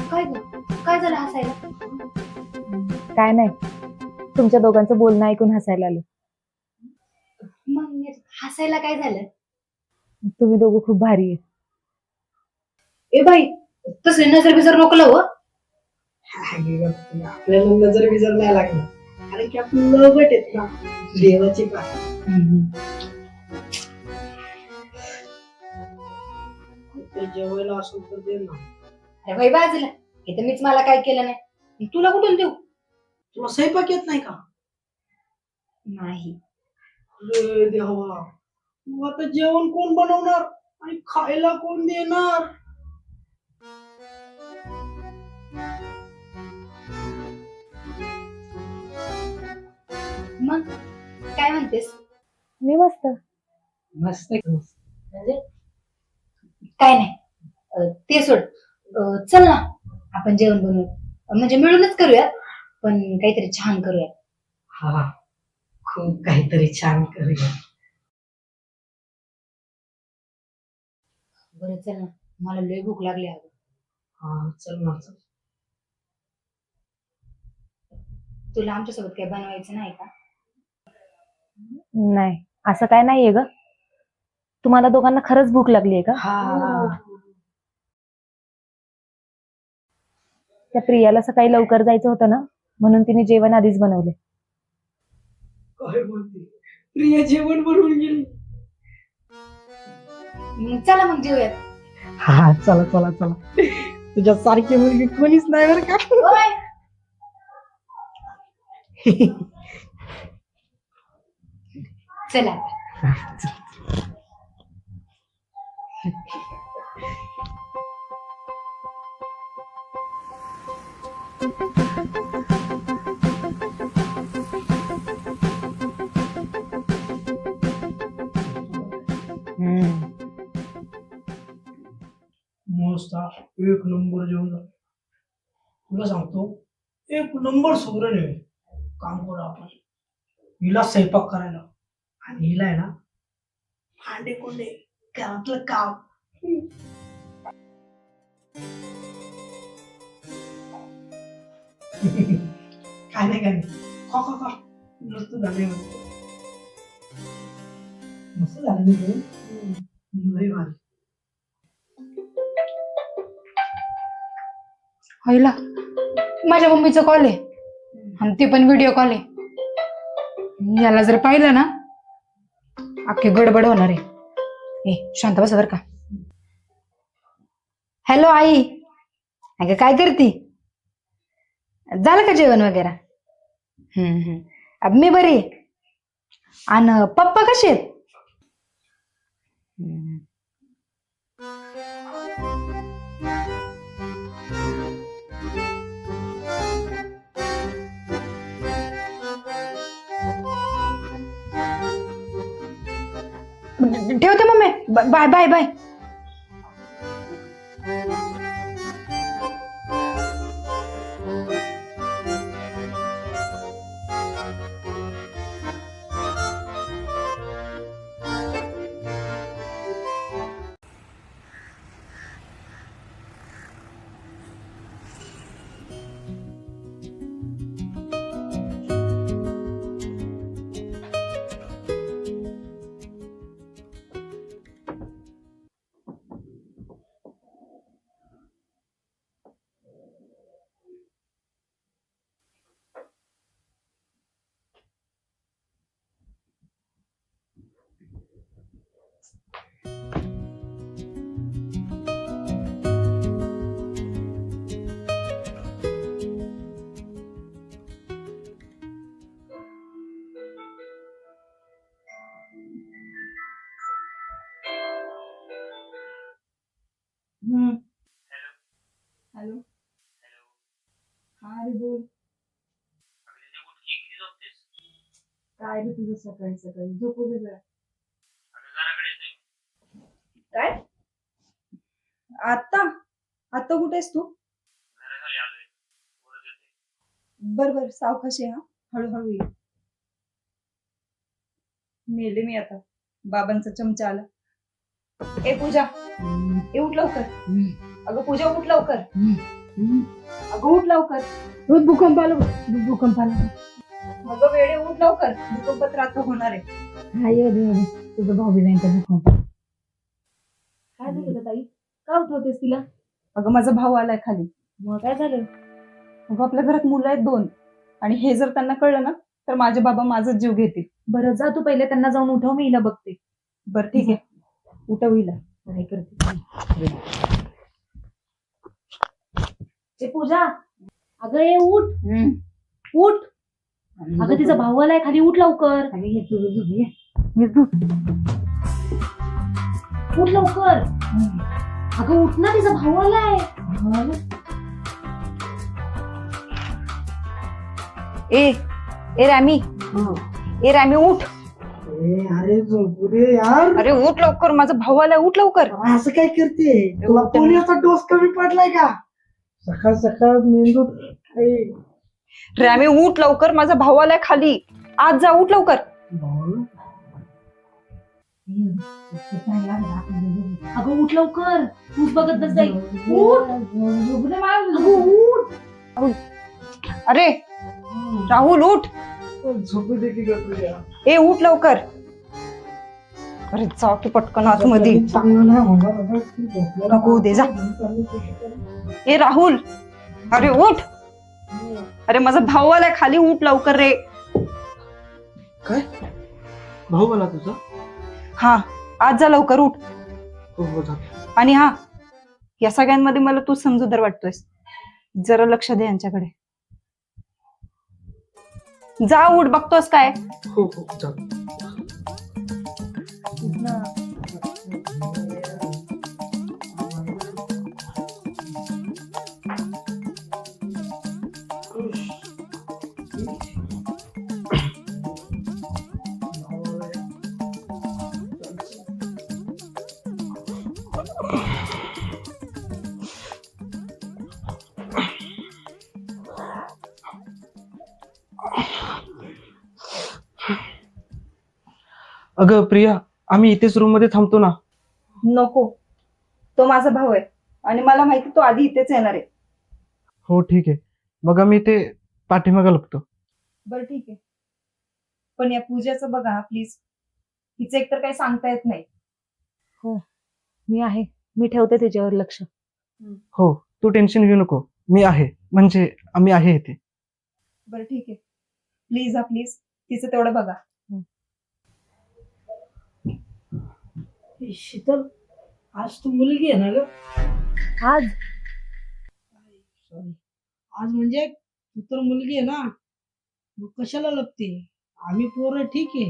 काय ग? काय झालं हसायला? काय नाही, तुमच्या दोघांचं बोलणं ऐकून हसायला आलं. मग याच्यात हसायला काय झालं? तुम्ही दोघं खूप भारी आहे. ए बाई, तसली नजर बिजर नको लावू हं. आपल्याला नजर बिजर नाही लागणार, कारण की आपण लगट आहेत ना, देवाची पाय. काही जेवायला असेल तर दे ना. अरे भाई बाजूला इथं मीच मला काय केलं नाही तुला कुठून देऊ? तुला स्वयंपाक येत नाही का? नाही. अरे देवा, मग आता जेवण कोण बनवणार आणि खायला कोण देणार? मग काय म्हणतेस? मी मस्त. मस्त म्हणजे काय नाही ते सोड. चल ना आपण जेवण बनवू म्हणजे मिळूनच करूयात पण काहीतरी छान करूयात. हा, खूप काहीतरी छान करूया. बरं चल ना मला लय भूक लागली अगं. हा चल ना चल. तुला आमच्यासोबत काही बनवायचं नाही का? नाही असं काय नाहीये ग. तुम्हाला दोघांना खरंच भूक लागली आहे का? हा त्या प्रियाला सकाळी लवकर जायचं होतं ना म्हणून तिने जेवण आधीच बनवले. काय म्हणते, प्रिया जेवण बनवून गेली. चला मग जेवूयात. हा चला चला चला. तुझ्या सारखी मुलगी कोणीच नाही बरं का. होय. चला मस्त एक नंबर जेवण झालं. तुला सांगतो एक नंबर सुगरण आहे. काम करू आपण, हिला स्वयंपाक करायला आणि हिला आहे ना भांडे कोंडे घरातलं काम. काय नाही काय नाही, खा खा खा. मस्त झाले, मस्त झालं नाही ते? लय भारी. होईला माझ्या मम्मीचा कॉल आहे आणि ते पण व्हिडिओ कॉल आहे. याला जर पाहिलं ना अख्खी गडबड होणार आहे. ए शांत बस बर का. हॅलो आई, अगं काय करती? झालं का जेवण वगैरे? मी बरी आहे. आणि पप्पा कसे आहेत? ठेवते mummy. Bye bye bye. Hello. हा रे बोल. काय रे तुझं सकाळी सकाळी झोपू दे जरा. काय आता आता कुठेस तू? बर बर सावकाशी हा, हळूहळू ये. मेले मी आता. बाबांचा चमचा आला. ए पूजा, ए उठ लवकर. अगं पूजा उठ लवकर. अगं उठ लवकर. भूकंप आला, भूकंप आला. अगं वेळे उठ लवकर. भूकंपात रात्र होणार आहे. हा येऊ दे तुझं भाऊ बी जाईन भूकंप. काय झालं ताई? का उठवतेस तिला? अगं माझा भाऊ आलाय खाली. मग काय झालं? अगं आपल्या घरात मुलं आहेत 2 आणि हे जर त्यांना कळलं ना तर माझे बाबा माझाच जीव घेतील. बरं जा तू पहिले त्यांना जाऊन उठव, मी हिला बघते. बरं ठीक आहे, उठव हिला. काय करते ए पूजा, अगं ये उठ उठ. अगं तिचा भाऊ आलाय खाली, उठ लवकर. उठ लवकर. अगं उठ ना, तिचा भाऊ आलाय. ए रॅमी, ए रॅमी उठ. अरे झोपू दे यार. अरे उठ लवकर, माझा भाऊ आलाय, उठ लवकर. असं काय करते? तुला पोलिओचा डोस कमी पडलाय का? सकाळ सकाळ मेंदू. रॅमी उठ लवकर, माझा भाऊ आलाय खाली. आज जा, उठ लवकर. अगं उठ लवकर, तूच बघत बस जाईल. उठ. अगं उठ. अरे राहुल उठ. झोपू दे की तुझ्या. ए उठ लवकर. अरे जा की पटकन आतमध्ये. चांगलं नाही होणार. नको दे जा. ए राहुल, अरे उठ. अरे माझा भाऊ आलाय खाली, उठ लवकर रे. काय भाऊ मला तुझा? हा आज जा लवकर, उठ. हो जा. आणि हा, या सगळ्यांमध्ये मला तू समजूतदार वाटतोयस. जरा लक्ष दे यांच्याकडे. जा उठ, बघतोस काय? हो जा. अगं प्रिया, आम्ही इथेच रूम मध्ये थांबतो ना. नको, तो माझा भाऊ आहे आणि मला माहिती तो आधी इथेच येणार आहे. हो ठीक आहे, मग आम्ही इथे पाठीमागे लपतो. बरं ठीक आहे, पण या पूजाचं बघा प्लीज. हिचं एकतर काही सांगता येत नाही. मी आहे, मी ठेवते त्याच्यावर लक्ष. हो तू टेन्शन घेऊ नको, मी आहे, म्हणजे आम्ही आहे इथे. बरं ठीक आहे, प्लीज हा प्लीज, तिचं तेवढं बघा. शीतल, आज तू मुलगी आहे ना ग? आज सॉरी, आज म्हणजे तू तर मुलगी आहे ना, मग कशाला लपते? आम्ही पोरं ठीक आहे,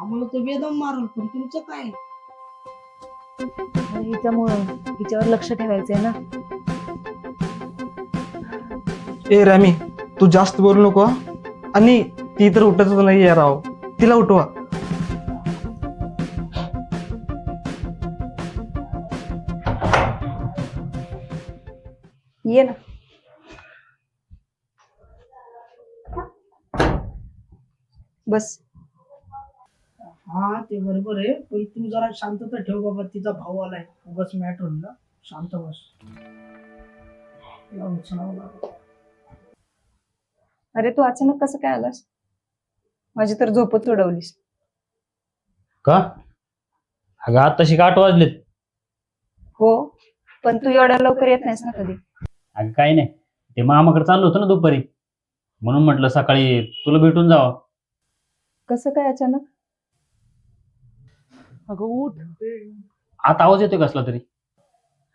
आम्हाला तो बेदम मारल, पण तुमचं काय? हिच्यामुळं हिच्यावर लक्ष ठेवायचंय ना. ए रॅमी, तू जास्त बोलू नको हा. आणि ती तर उठतच नाही यार राव, तिला उठवा. ये ना. बस. हा ते बरोबर आहे, पण तू जरा शांतता ठेव बाबा. तिचा भाऊ आलाय, उगाच मॅटर होईल ना. शांत बस. तिला उचलावं लागेल. अरे तू अचानक कसं काय आलास? माझी तर झोपच उडवलीस. का? अगं आताशी 8 वाजलेत. हो, पण तू एवढ्या लवकर येत नाहीस ना कधी. अगं काही नाही, ते मामाकडे चाललो होतो ना दुपारी, म्हणून म्हटलं सकाळी तुला भेटून जावं. कसं काय अचानक? अगं उठ. आता आवाज येतोय कसला तरी.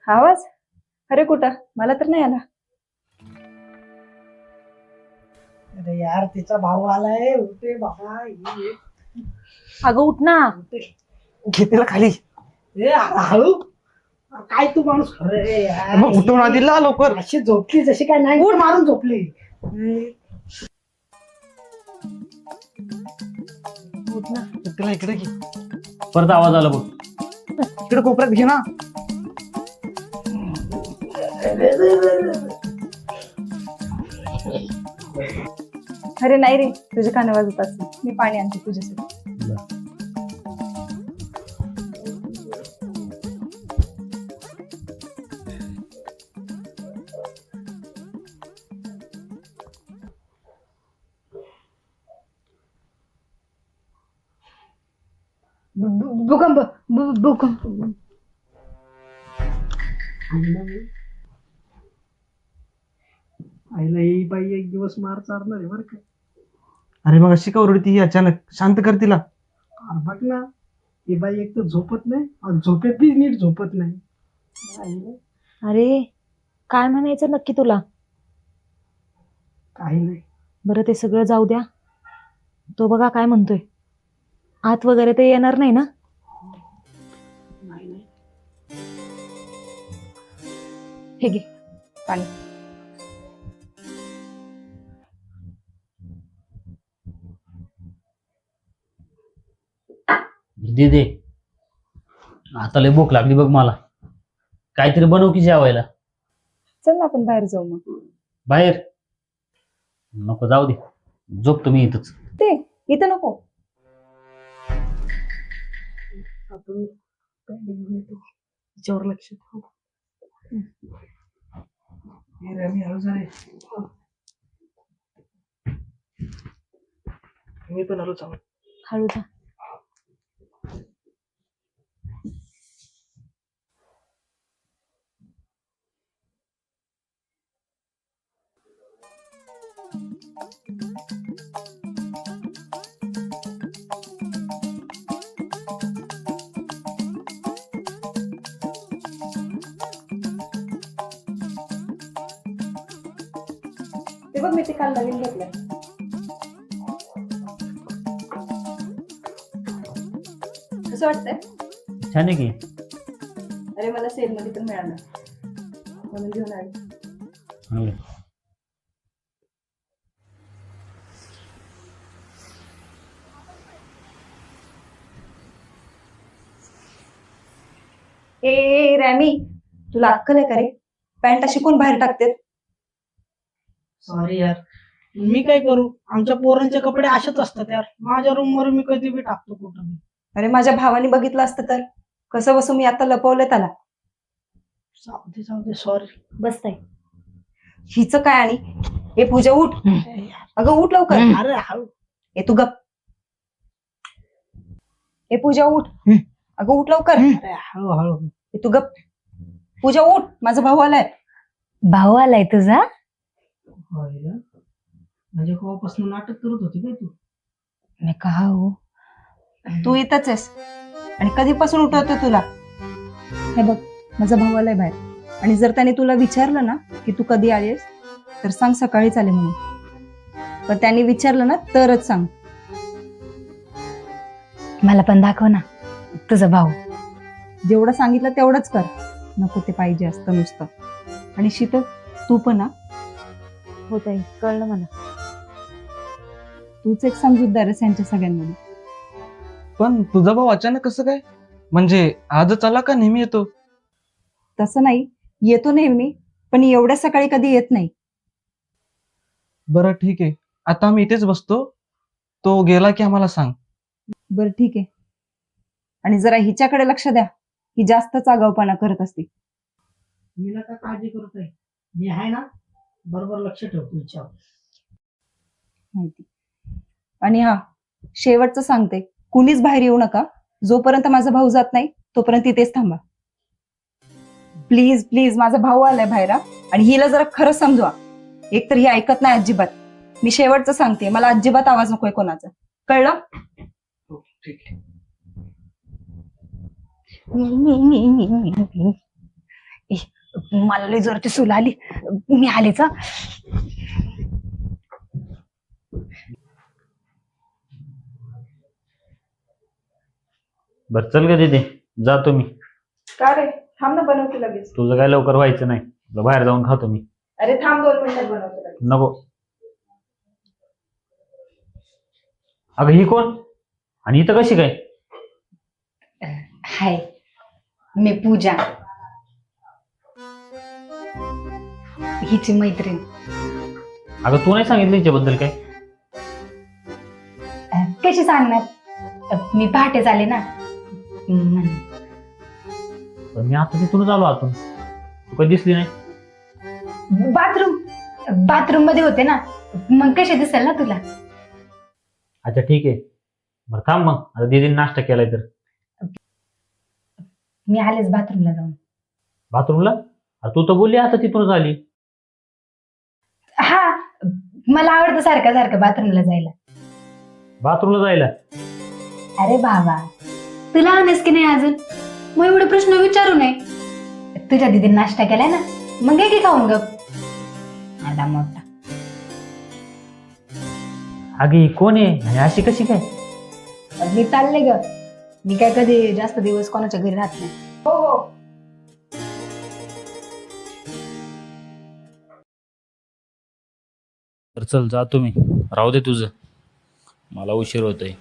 आवाज? अरे कुठं, मला तर नाही आला. अरे यार, तिचा भाऊ आलाय. उठे बाबा. अगं उठ ना. घे तिला खाली. ए हळू. काय तू माणूस? अरे यार, मग उठवून आधी ला लवकर. अशी झोपली जशी काय नाही, उठ मारून झोपली. उठ ना. तिला इकडे घे, परत आवाज आला बघ. इकडे कोपऱ्यात घे ना. अरे नाही रे, तुझ्या काना वाजत असतील. मी पाणी आणते तुझ्यासाठी. भूकंप, भूकंप. आईला ही बाई एक दिवस मार चारणार आहे बरं का. अरे मग अशी का ओरडती ही अचानक? शांत कर तिला. बघ ना, ती बाई एक तर झोपत नाही आणि झोपेत बी नीट झोपत नाही. अरे काय म्हणायचं नक्की तुला? काही नाही. बरं ते सगळं जाऊ द्या. तो बघा काय म्हणतोय. आत वगैरे ते येणार नाही ना? नाही नाही. हे घे पाणी. दे दे. आता लय भूक लागली बघ मला. काहीतरी बनव की जेवायला. चल ना आपण बाहेर जाऊ मग. बाहेर नको, जाऊ दे. झोप तुम्ही इथंच. ते इथं नको. आपण काय घेऊन येतो त्याच्यावर लक्ष ठेवू. हे रमी हळू जा रे. मी पण हळू जाऊ. हळू जा. ते बघ मी ते काल नवीन घेतलंय. कसं वाटतंय? छान आहे की. अरे मला सेल मध्ये पण मिळालं म्हणून घेऊन आले. चांगलं. ए रॅमी, तुला अक्कल आहे का रे? पॅन्ट अशी कोण बाहेर टाकते? सॉरी यार, मी काय करू? आमच्या पोरांचे कपडे असेच असतात यार. माझ्या रूम वर मी कधी बी टाकतो कुठं बी. अरे माझ्या भावाने बघितलं असतं तर कसं बसू मी आता लपवलंय त्याला. जाऊ दे सॉरी. बस ताई. हिचं काय? आणि ए पूजा उठ. अगं उठ लवकर. अरे हळू. ए तू गप. ए पूजा उठ. अगं उठ लवकर. अरे हळू हळू. ए तू गप. पूजा उठ, माझा भाऊ आलाय. भाऊ आलाय तुझा? होय ना? म्हणजे केव्हापासून नाटक करत होती काय तू? मी का हो? तू इथंच आहेस आणि कधीपासून उठवतो तुला? हे बघ माझा भाऊ आलाय बाहेर, आणि जर त्याने तुला विचारलं ना की तू कधी आलीस तर सांग सकाळीच आले म्हणून. पण त्याने विचारलं ना तरच सांग. मला पण दाखव ना तुझा भाऊ. जेवढं सांगितलं तेवढंच कर. नको ते पाहिजे असतं नुसतं. आणि शीतल तू पण ना. हो ताई, कळलं मला. तूच एक समजूतदार आहेस यांच्या सगळ्यांमध्ये. पण तुझा भाऊ अचानक कसं काय? म्हणजे आजच आला का नेहमी येतो? तसं नाही, येतो नेहमी, पण एवढ्या सकाळी कधी येत नाही. बरं ठीक आहे, आता आम्ही इथेच बसतो. तो गेला की आम्हाला सांग. बरं ठीक आहे. आणि जरा हिच्याकडे लक्ष द्या, ही जास्तच आगाऊपणा करत असते. मी नका काळजी करत आहे. मी आहे ना, बरोबर लक्ष ठेवतो हिच्यावर. माहिती. आणि हा शेवटचं सांगते, कुणीच बाहेर येऊ नका. जोपर्यंत माझा भाऊ जात नाही तोपर्यंत इथेच थांबा. प्लीज प्लीज, माझा भाऊ आलाय बाहेर. आणि हिला जरा खरं समजवा. एकतर ही ऐकत नाही अजिबात. मी शेवटचं सांगते, मला अजिबात आवाज नकोय कोणाचा. कळलं? ठीक आहे. मला लई जोरची सुल आली. मी आलेच. बरं चल ग दीदी, जातो मी. का रे? थांब ना, बनवते लगेच. तुझं काय लवकर व्हायचं नाही. तुला बाहेर जाऊन खातो मी. अरे थांब 2 मिनिटात बनवते लगेच. नको. अगं ही कोण? आणि इथं कशी काय? हाय, मी पूजा, हिची मैत्रीण. अगं तू नाही सांगितलं हिच्याबद्दल काय? कशी सांगणार? मी पहाटेच आले ना म्हणून. पण मी आता तिथूनच आलो आतून. तू काही दिसली नाही. बाथरूम मध्ये होते ना, मग कशी दिसेल ना तुला? अच्छा ठीक आहे. बरं थांब मग, आता दीदीने नाश्ता केलाय तर. मी आलेच बाथरूमला जाऊन. बाथरूमला? अरे तू तर बोलली आता तिथूनच आली. हा, मला आवडतं सारखं सारखं बाथरूमला जायला. बाथरूमला जायला? अरे बाबा, तुला आणस की नाही अजून? मग एवढे प्रश्न विचारू नये. तुझ्या दीदीने नाश्ता केलाय ना, मग घे की खाऊन गप. आला मोठा. अगे कोण आहे आणि अशी कशी काय? मी चालले ग. मी काय कधी जास्त दिवस कोणाच्या घरी राहत नाही. हो हो. तर चल जातो मी. राहू दे तुझं, मला उशीर होतोय.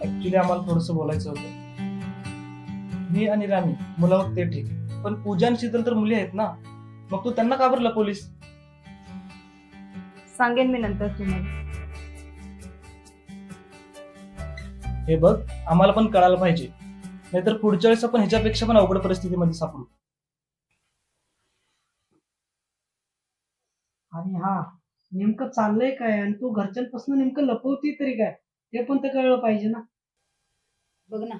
ऍक्च्युली आम्हाला थोडस बोलायचं होतं. मी आणि राणी मुलं ते ठीक, पण पूजा आणि शीतल तर मुली आहेत ना, मग तू त्यांना का बरं लपवलीस? सांगेन मी नंतर तुम्हाला. हे बघ, आम्हाला पण कळायला पाहिजे, नाहीतर पुढच्या वेळेस आपण ह्याच्यापेक्षा पण अवघड परिस्थितीमध्ये सापडू. आणि हा नेमकं चाललंय काय आणि तू घरच्यांपासून नेमकं लपवती तरी काय, ते पण तर कळलं पाहिजे ना. बघ ना,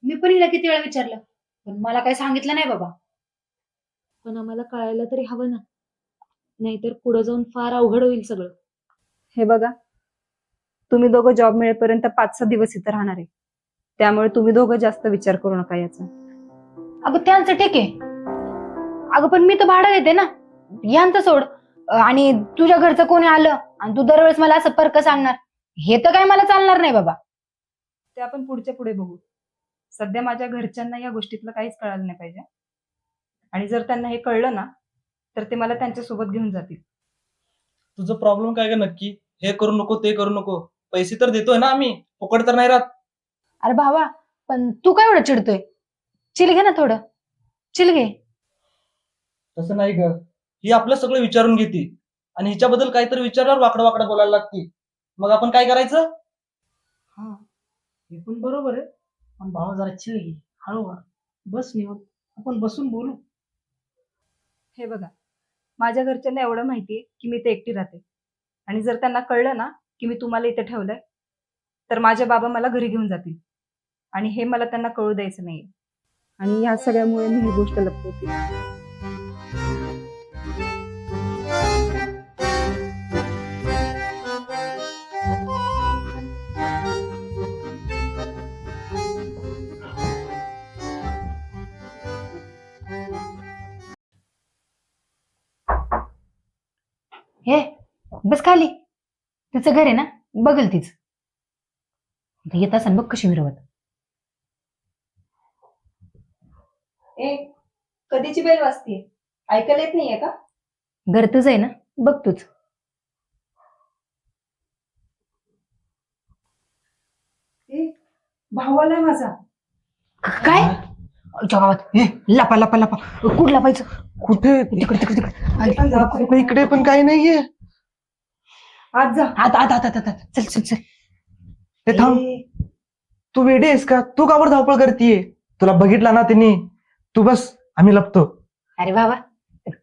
मी पण हिला किती वेळा विचारलं, पण मला काही सांगितलं नाही बाबा. पण आम्हाला कळायला तरी हवं ना, नाहीतर पुढे जाऊन फार अवघड होईल सगळं. हे बघा, तुम्ही दोघं जॉब मिळेपर्यंत 5-6 दिवस इथं राहणार आहे, त्यामुळे तुम्ही दोघं जास्त विचार करू नका याचा. अगं त्यांचं ठीक आहे. अगं पण मी तर भाडं देते ना, यांचं सोड. आणि तुझ्या घरचं कोणी आलं आणि तू दरवेळेस मला असं परक सांगणार, हे तर काय मला चालणार नाही बाबा. ते आपण पुढच्या पुढे बघू. सध्या माझ्या घरच्यांना या गोष्टीतलं काहीच कळालं नाही पाहिजे, आणि जर त्यांना हे कळलं ना, तर ते मला त्यांच्यासोबत घेऊन जातील. तुझं प्रॉब्लेम काय का नक्की? हे करू नको, ते करू नको. पैसे तर देतोय ना आम्ही, फुकट तर नाही राहत. अरे भावा, पण तू काय एवढं चिडतोय? चिल घे ना थोडं, चिल घे. तसं नाही ग, ही आपलं सगळं विचारून घेते आणि हिच्याबद्दल काहीतरी विचारल्यावर वाकडं वाकडं बोलायला लागते. मग आपण काय करायचं? हा, हे पण बरोबर आहे, पण भावा जरा चिल घे, हळू बस निवड, आपण बसून बोलू. हे बघा, माझ्या घरच्यांना एवढं माहितीये की मी इथे एकटी राहते, आणि जर त्यांना कळलं ना की मी तुम्हाला इथे ठेवलंय, तर माझे बाबा मला घरी घेऊन जातील, आणि हे मला त्यांना कळू द्यायचं नाहीये. आणि ह्या सगळ्यामुळे मी ही गोष्ट लपवते. हे बस खाली, तिचं घर आहे ना, बघल तीच. आता येत असेल बघ कशी मिरवत. ए, कधीची बेल वाजतीये? ऐकायला येत नाहीये का? घर तुझं आहे ना, बघ तूच. ए, भाऊ आलाय माझा. काय गावात? हे लपा लपा लपा, कुठं लपायचं? कुठे? तिकडे तिकडे तिकडे. इकडे पण काही नाहीये. आज जा. आता आता आता आता चल चल चल. हे थांब, तू वेडी आहेस का? तू का बरं धावपळ करतीये? तुला बघितला ना त्यांनी. तू बस, आम्ही लपतो. अरे बाबा,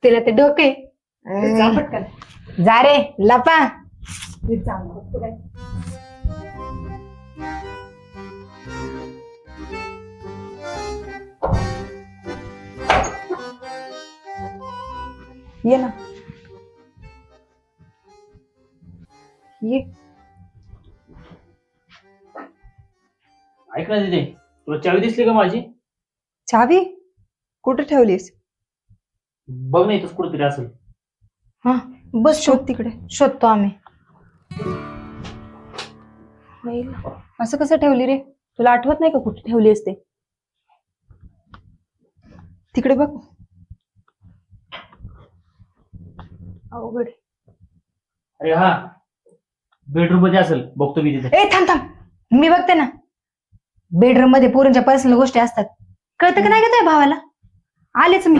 तिला ते डोके. जा पटकन. जा रे लपा. मी चाललो, बघतो काय. ये ना, ये. ऐक ना तिथे, तुला चावी दिसली का माझी? चावी कुठे ठेवलीस? बघ ना, इथंच कुठेतरी असेल. हा बस शोध तिकडे. शोधतो आम्ही. असं कसं ठेवली रे? तुला आठवत नाही का कुठे ठेवली असते? तिकडे बघ. अवघड. अरे हा, बेडरूम मध्ये असेल, बघतो मी तिथे. ए थांब थांब, मी बघते ना. बेडरूम मध्ये पोरींच्या पर्सनल गोष्टी असतात, कळतं का नाही का तुझ्या भावाला? आलेच मी.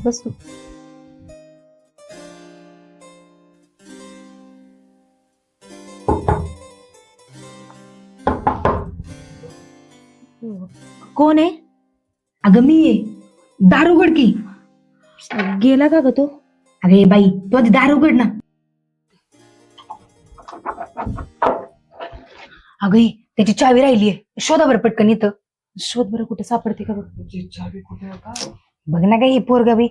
बस तू. कोण आहे? अगं मी आहे, दार उघड की. गेला का ग तो? अगं ए बाई, तू आधी दार उघड ना. अगं ए, त्याची चावी राहिलीये, शोधा बरं पटकन इथं. शोध बरं कुठे सापडते का बघ. चावी कुठे आहे का? बघ ना काय हे पोरगा बी.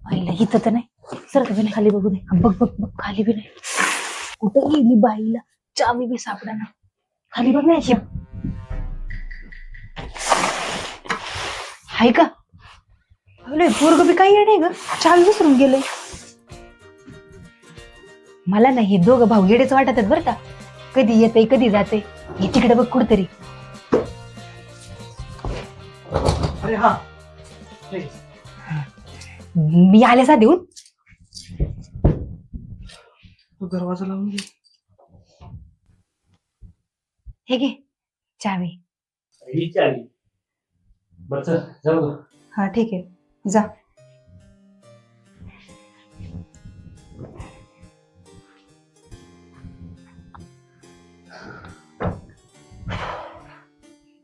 आईला इथं तर नाही. सर बी खाली बघू दे. बघ बघ बघ, खाली बी नाही. कुठं गेली बाईला, चावी बी सापडा ना. खाली बघ ना. हाय का? अरे पोरग बी काही नाही ग, चावी विसरून गेलंय. मला ना हे दोघं भाऊ येडेच वाटतात बरं का. कधी येते कधी जाते. हे तिकडे बघ कुठतरी. अरे हा, मी आल्यासा देऊन. तू दरवाजा लावून घे. हे घे चावी. ही चावी. बरं चल, जाऊ दे. हा ठीक आहे, जा.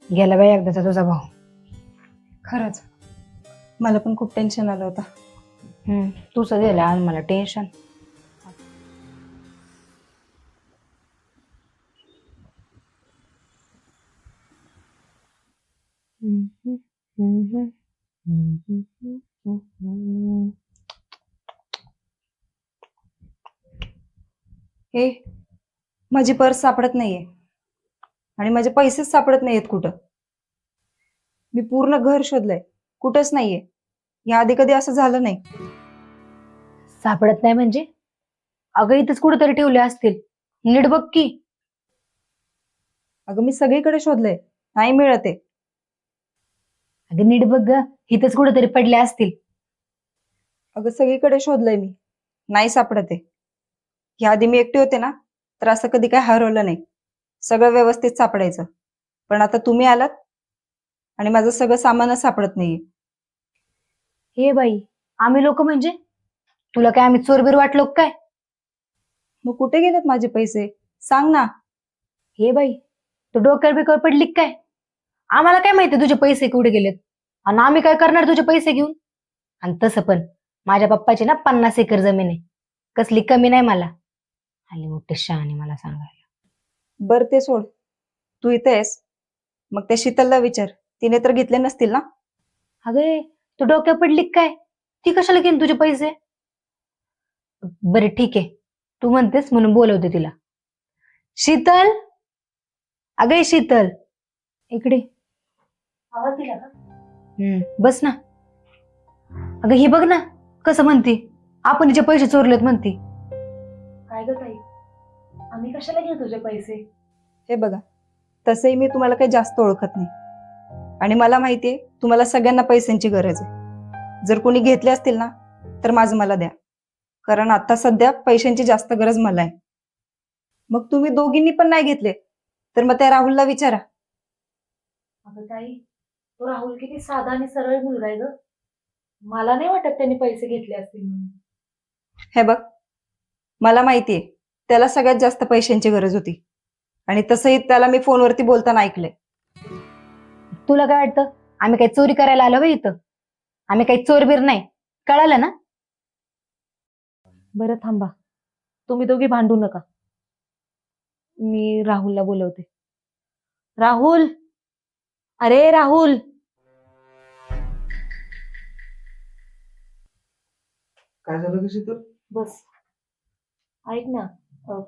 गेला बाई एकदाचा तुझा भाऊ. खरंच मला पण खूप टेन्शन आलं होतं. तुझं गेलं आज मला टेन्शन. हे माझी पर्स सापडत नाहीये आणि माझे पैसेच सापडत नाहीयेत कुठं. मी पूर्ण घर शोधलंय, कुठंच नाहीये. या आधी कधी असं झालं नाही. सापडत नाही म्हणजे? अगं इथंच कुठेतरी ठेवले असतील, नीट बघ की. अगं मी सगळीकडे शोधलंय, नाही मिळत आहे. अगं नीट बघ ग, इथंच कुठेतरी पडले असतील. अगं सगळीकडे शोधलंय मी, नाही सापडत आहे. या आधी मी एकटे होते ना, तर असं कधी काय हरवलं नाही. सगळं व्यवस्थित सापडायचं. पण आता तुम्ही आलात आणि माझं सगळं सामानच सापडत नाहीये. हे बाई, आम्ही लोक म्हणजे? तुला काय आम्ही चोरबीर वाटलो काय? मग कुठे गेलेत माझे पैसे? सांग ना. हे बाई, तू डोक्यावर बिकर पडली काय? आम्हाला काय माहिती तुझे पैसे कुठे गेलेत, आणि आम्ही काय करणार तुझे पैसे घेऊन? आणि तसं पण माझ्या पप्पाची ना 50 एकर जमीन आहे, कसली कमी नाही मला. आणि मोठे शहाणे मला सांगायला. बरं ते सोड, तू इथे आहेस, मग त्या शीतलला विचार, तिने तर घेतले नसतील ना. अगे तू डोक्यावर पडली काय? ती कशाला घेईन तुझे पैसे? बरं ठीक आहे, तू म्हणतेस म्हणून बोलवते तिला. शीतल, अगे शीतल, इकडे. आवाज दिला का? बस ना. अगं हे बघ ना, कसं म्हणती आपण हिचे पैसे चोरलेत म्हणती. काय ग ताई, आम्ही कशाला घेऊ तुझे पैसे? हे बघा, तसंही मी तुम्हाला काही जास्त ओळखत नाही आणि मला माहितीये तुम्हाला सगळ्यांना पैशांची गरज आहे. जर कोणी घेतले असतील ना, तर माझं मला द्या, कारण आता सध्या पैशांची जास्त गरज मला आहे. मग तुम्ही दोघींनी पण नाही घेतले, तर मग त्या राहुलला विचारा. अगं ताई, तो राहुल किती साधा आणि सरळ मुलगा आहे ग. मला नाही वाटत त्यांनी पैसे घेतले असतील म्हणून. हे बघ, मला माहितीये त्याला सगळ्यात जास्त पैशांची गरज होती आणि तसंही त्याला मी फोनवरती बोलताना ऐकलंय. तुला काय वाटतं आम्ही काही चोरी करायला आलो बाई इथं? आम्ही काही चोरबीर नाही, कळालं ना? बरं थांबा, तुम्ही दोघी भांडू नका. मी राहुलला बोलवते. राहुल, अरे राहुल. काय झालं कशी तर? बस ऐक ना,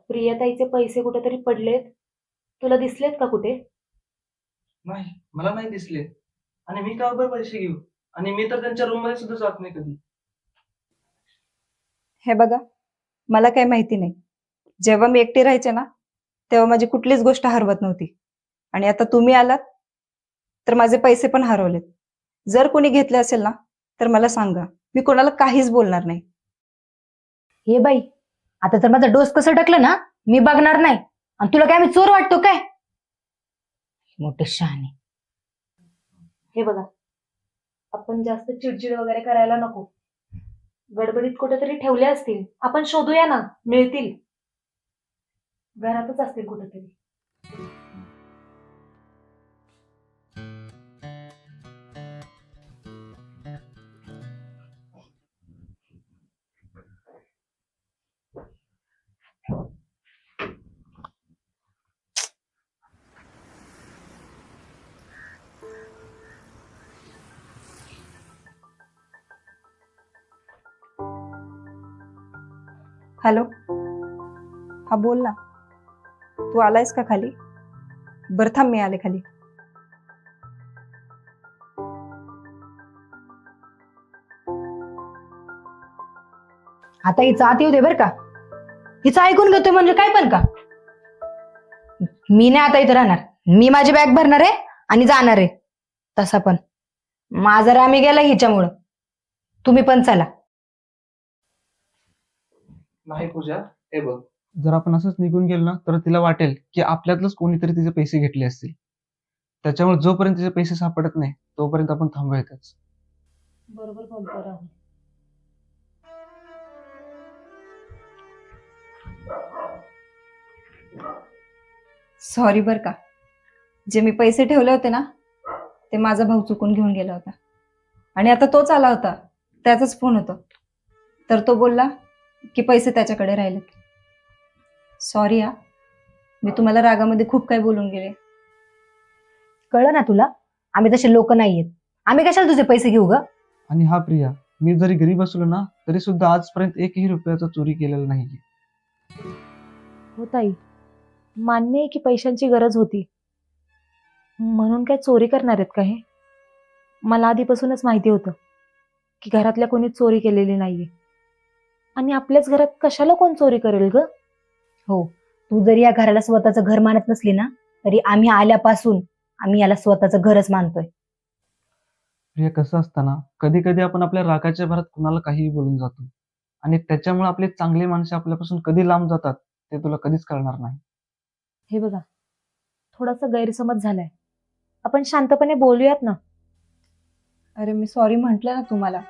प्रियाताईचे पैसे कुठेतरी पडलेत, तुला दिसलेत का कुठे? नाही, मला नाही दिसले. आणि मी का उभे पैसे घेऊ? आणि मी तर त्यांच्या रूम मध्ये सुद्धा जात नाही कधी. हे बघा, मला काही माहिती नाही. जेव्हा मी एकटी राहायचे ना, तेव्हा माझी कुठलीच गोष्ट हरवत नव्हती. आणि आता तुम्ही आलात तर माझे पैसे पण हरवलेत. जर कोणी घेतले असेल ना, तर मला सांगा, मी कोणाला काहीच बोलणार नाही. हे बाई, आता तर माझा डोस कसं टाकलं ना, मी बघणार नाही. आणि तुला काय आम्ही चोर वाटतो काय? मोठे शहाणे. हे बघा, आपण जास्त चिडचिड वगैरे करायला नको. गडबडीत कुठेतरी ठेवले असतील, आपण शोधूया ना, मिळतील. घरातच असतील कुठेतरी. हॅलो, हा बोल ना. तू आलायस का खाली? बरं थांब, मी आले खाली. आता हिचं आत येऊ दे बरं का. हिचं ऐकून घेतोय म्हणजे काय पण का? मी नाही आता इथं राहणार. मी माझी बॅग भरणार आहे आणि जाणार आहे. तसा पण माझा रामी गेला हिच्यामुळं. तुम्ही पण चला. नाही पूजा, हे बघ, जर आपण असंच निघून गेलो ना तर तिला वाटेल की आपल्यातलंच कोणीतरी तिचे पैसे घेतले असतील. त्याच्यामुळे जोपर्यंत तिचे पैसे सापडत नाही तोपर्यंत आपण थांबवायचंच. बरोबर बोलतो राहुल. सॉरी बर का. जे मी पैसे ठेवले होते ना ते माझा भाऊ चुकून घेऊन गेला होता. आणि आता तोच आला होता, त्याचाच फोन होता. तर तो बोलला की पैसे त्याच्याकडे राहिलेत. सॉरी हा, मी तुम्हाला रागामध्ये खूप काही बोलून गेले. कळलं ना तुला? आम्ही तसे लोक नाहीयेत. आम्ही कशाला तुझे पैसे घेऊ ग? आणि हा प्रिया, मी जरी गरीब असलो ना तरी सुद्धा आजपर्यंत एकही रुपयाचा चोरी केलेला नाहीये. हो ताई, मान्य आहे की पैशांची गरज होती, म्हणून काय चोरी करणार आहेत का हे? मला आधीपासूनच माहिती होतं की घरातल्या कोणी चोरी केलेली नाहीये. आणि आपल्याच घरात कशाला कोण चोरी करेल ग? हो, तू जरी या घराला स्वतःचं घर मानत नसली ना तरी आम्ही आल्यापासून आम्ही याला स्वतःचं घरच मानतोय. प्रिया, कसं असतं ना, कधी कधी आपण आपल्या रागाच्या भरात कुणाला काहीही बोलून जातो आणि त्याच्यामुळे आपले चांगले माणसं आपल्यापासून कधी लांब जातात ते तुला कधीच कळणार नाही. हे बघा, थोडासा गैरसमज झालाय. आपण शांतपणे बोलूयात ना. अरे मी सॉरी म्हटलं ना तुम्हाला,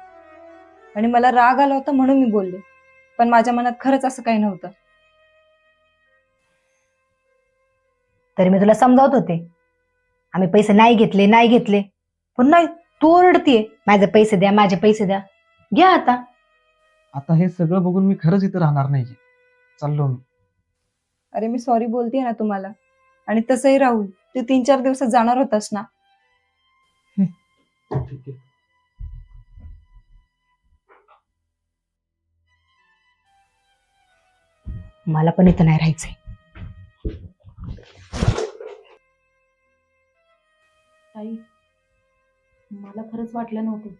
आणि मला राग आला होता म्हणून मी बोलले, पण माझ्या मनात खरंच असं काही नव्हतं. तरी मी तुला समजावत होते, आम्ही पैसे नाही घेतले, पण नाही, तू ओरडतीये माझे पैसे द्या, माझे पैसे द्या. घ्या आता. आता हे सगळं बघून मी खरंच इथं राहणार नाहीये, चाललो मी. अरे मी सॉरी बोलतेय ना तुम्हाला. आणि तसंही राहुल, तू 3-4 दिवसात जाणार होतास ना. ठीक आहे. मला पण इथं नाही राहायचंय. ताई, मला खरंच वाटलं नव्हतं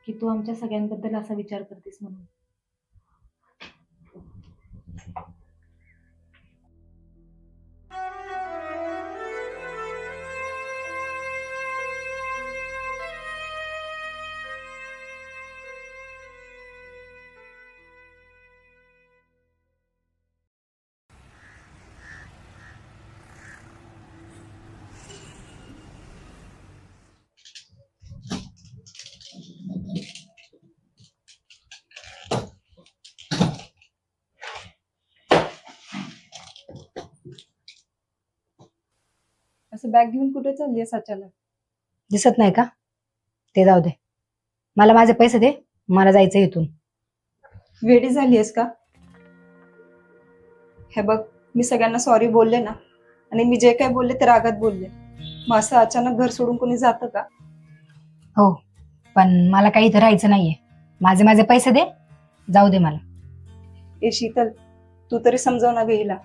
की तू आमच्या सगळ्यांबद्दल असा विचार करतेस म्हणून. असं बॅग घेऊन कुठे चालली आहेस अचानक? दिसत नाही का? ते जाऊ दे. मला माझे पैसे दे, मला जायचं इथून. वेडी झाली आहेस का? हे बघ, मी सगळ्यांना सॉरी बोलले ना, आणि मी जे काय बोलले ते रागात बोलले. मग असं अचानक घर सोडून कोणी जातं का? हो, पण मला काही इथं राहायचं नाहीये. माझे माझे पैसे दे, जाऊ दे मला. ए शीतल, तू तरी समजाव ना ग हिला.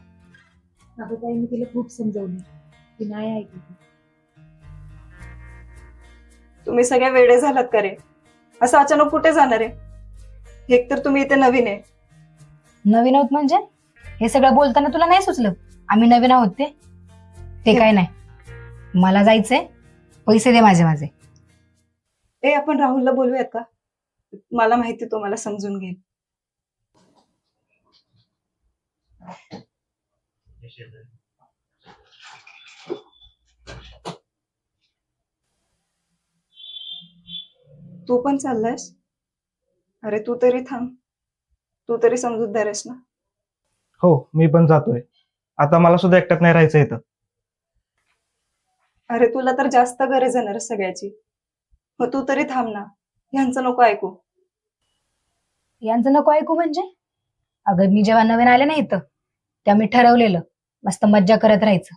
अगं ताई, मी तिला खूप समजवलं, ती नाही ऐकली. तुम्ही सगळे वेडे झालात का रे? असं अचानक कुठे जाणार आहे? एक तर तुम्ही इथे नवीन आहे. नवीन आहोत म्हणजे? हे सगळं बोलताना तुला नाही सुचलं आम्ही नवीन आहोत ते काय नाही. मला जायचंय, पैसे दे माझे माझे. ए, आपण राहुलला बोलूयात का? मला माहिती तो मला समजून घेईल. तू पण चाललायस? अरे तू तरी थांब, तू तरी समजूतदार आहेस ना. हो, मी पण जातोय. आता मला सुद्धा एकट्यात नाही राहायचं इथं. अरे तुला तर जास्त गरज आहे ना रे सगळ्याची. मग तू तरी थांब ना, ह्यांचं नको ऐकू. यांचं नको ऐकू म्हणजे? अगं मी जेव्हा नवीन आले ना इथं तेव्हा मी ठरवलेलं मस्त मज्जा करत राहायचं.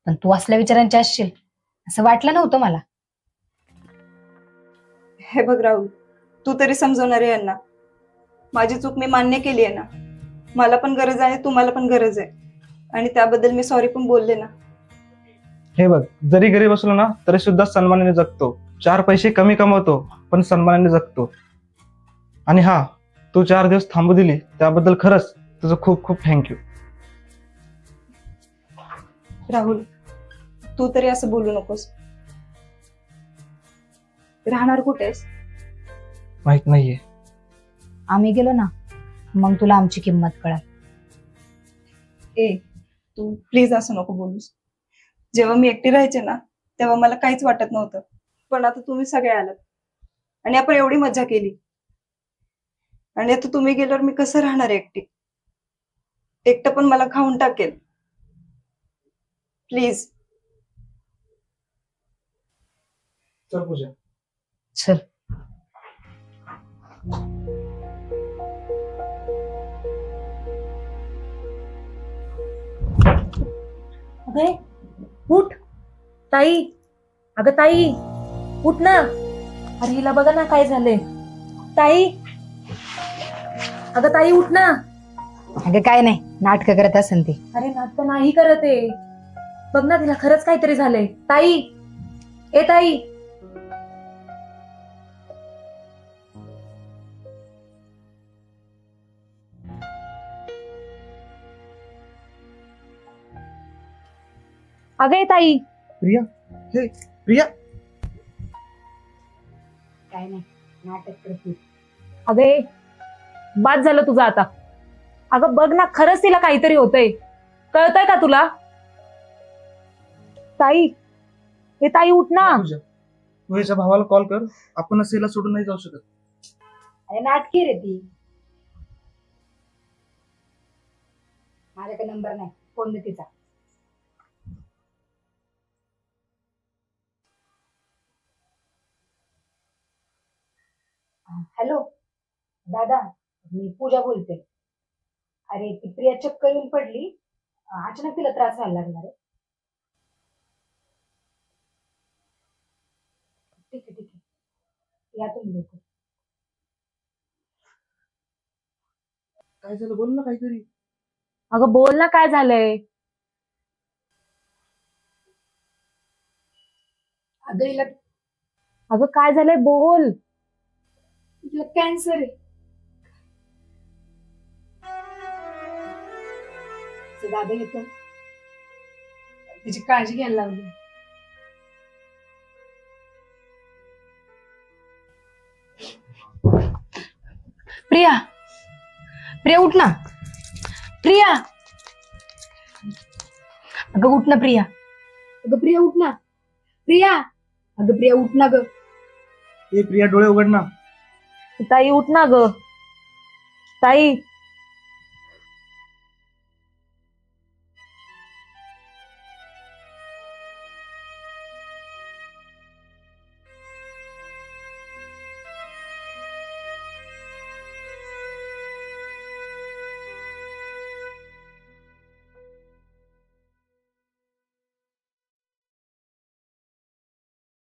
पण तू असल्या विचारांची असशील असं वाटलं नव्हतं मला. हे बघ राहुल, तू तरी समजवणार आहे यांना. माझी चूक मी मान्य केली आहे ना. मला पण गरज आहे, तुम्हाला पण गरज आहे, आणि त्याबद्दल मी सॉरी पण बोलले ना. हे बघ, जरी गरीब असलो ना तरी सुद्धा सन्मानाने जगतो. 4 पैसे कमी कमवतो पण सन्मानाने जगतो. आणि हा, तू 4 दिवस थांबू दिली त्याबद्दल खरंच तुझं खूप खूप थँक्यू. राहुल, तू तरी असं बोलू नकोस. राहणार कुठेस? माहित नाहीये. आम्ही गेलो ना मग तुला आमची किंमत कळेल. ए, तू प्लीज असं नको बोलूस. जेव्हा मी एकटी राहायचे ना तेव्हा मला काहीच वाटत नव्हतं, पण आता तुम्ही सगळे आलात आणि आपण एवढी मजा केली, आणि आता तुम्ही गेल्यावर मी कसं राहणार एकटी? एकटं पण मला खाऊन टाकेल. प्लीज. चल पूजा. चल. अगं उठ ताई. अगं ताई उठ ना. अरे हिला बघा ना काय झालंय. ताई, अगं ताई उठ ना. अगं काय नाही, नाटकं करत असेल ती. अरे नाटक नाही करत आहे. बघ ना तिला खरंच काहीतरी झालंय. ताई, ए ताई. अगं ए ताई. प्रिया, हे प्रिया. काय नाही, नाटक करते. अगं ए, बाद झालं तुझं आता. अगं बघ ना खरंच तिला काहीतरी होतंय. कळतंय का तुला? ताई, हे ताई उठ ना. पूजा, तू ह्याच्या भावाला कॉल कर. आपण असं हिला सोडून नाही जाऊ शकत. अरे नाटकी रे ती. माझ्याकडे नंबर नाही, फोन दे तिचा. हॅलो दादा, मी पूजा बोलते. अरे ती प्रिया चक्कर येऊन पडली, अचानक तिला त्रास व्हायला लागला रे. ठीक आहे ठीक आहे, या तुम्ही लोक. काय झालं, बोल ना काहीतरी. अगं बोल ना काय झालंय. अगं हिला अगं काय झालंय बोल. कॅन्सर आहे. दादा येतो, तिची काळजी घ्यायला लागली. प्रिया, प्रिया उठ ना. प्रिया, अगं उठ ना प्रिया. अगं प्रिया उठ ना. प्रिया, अगं प्रिया उठ ना ग. ए प्रिया, डोळे उघड ना. ताई उठ ना ग. ताई,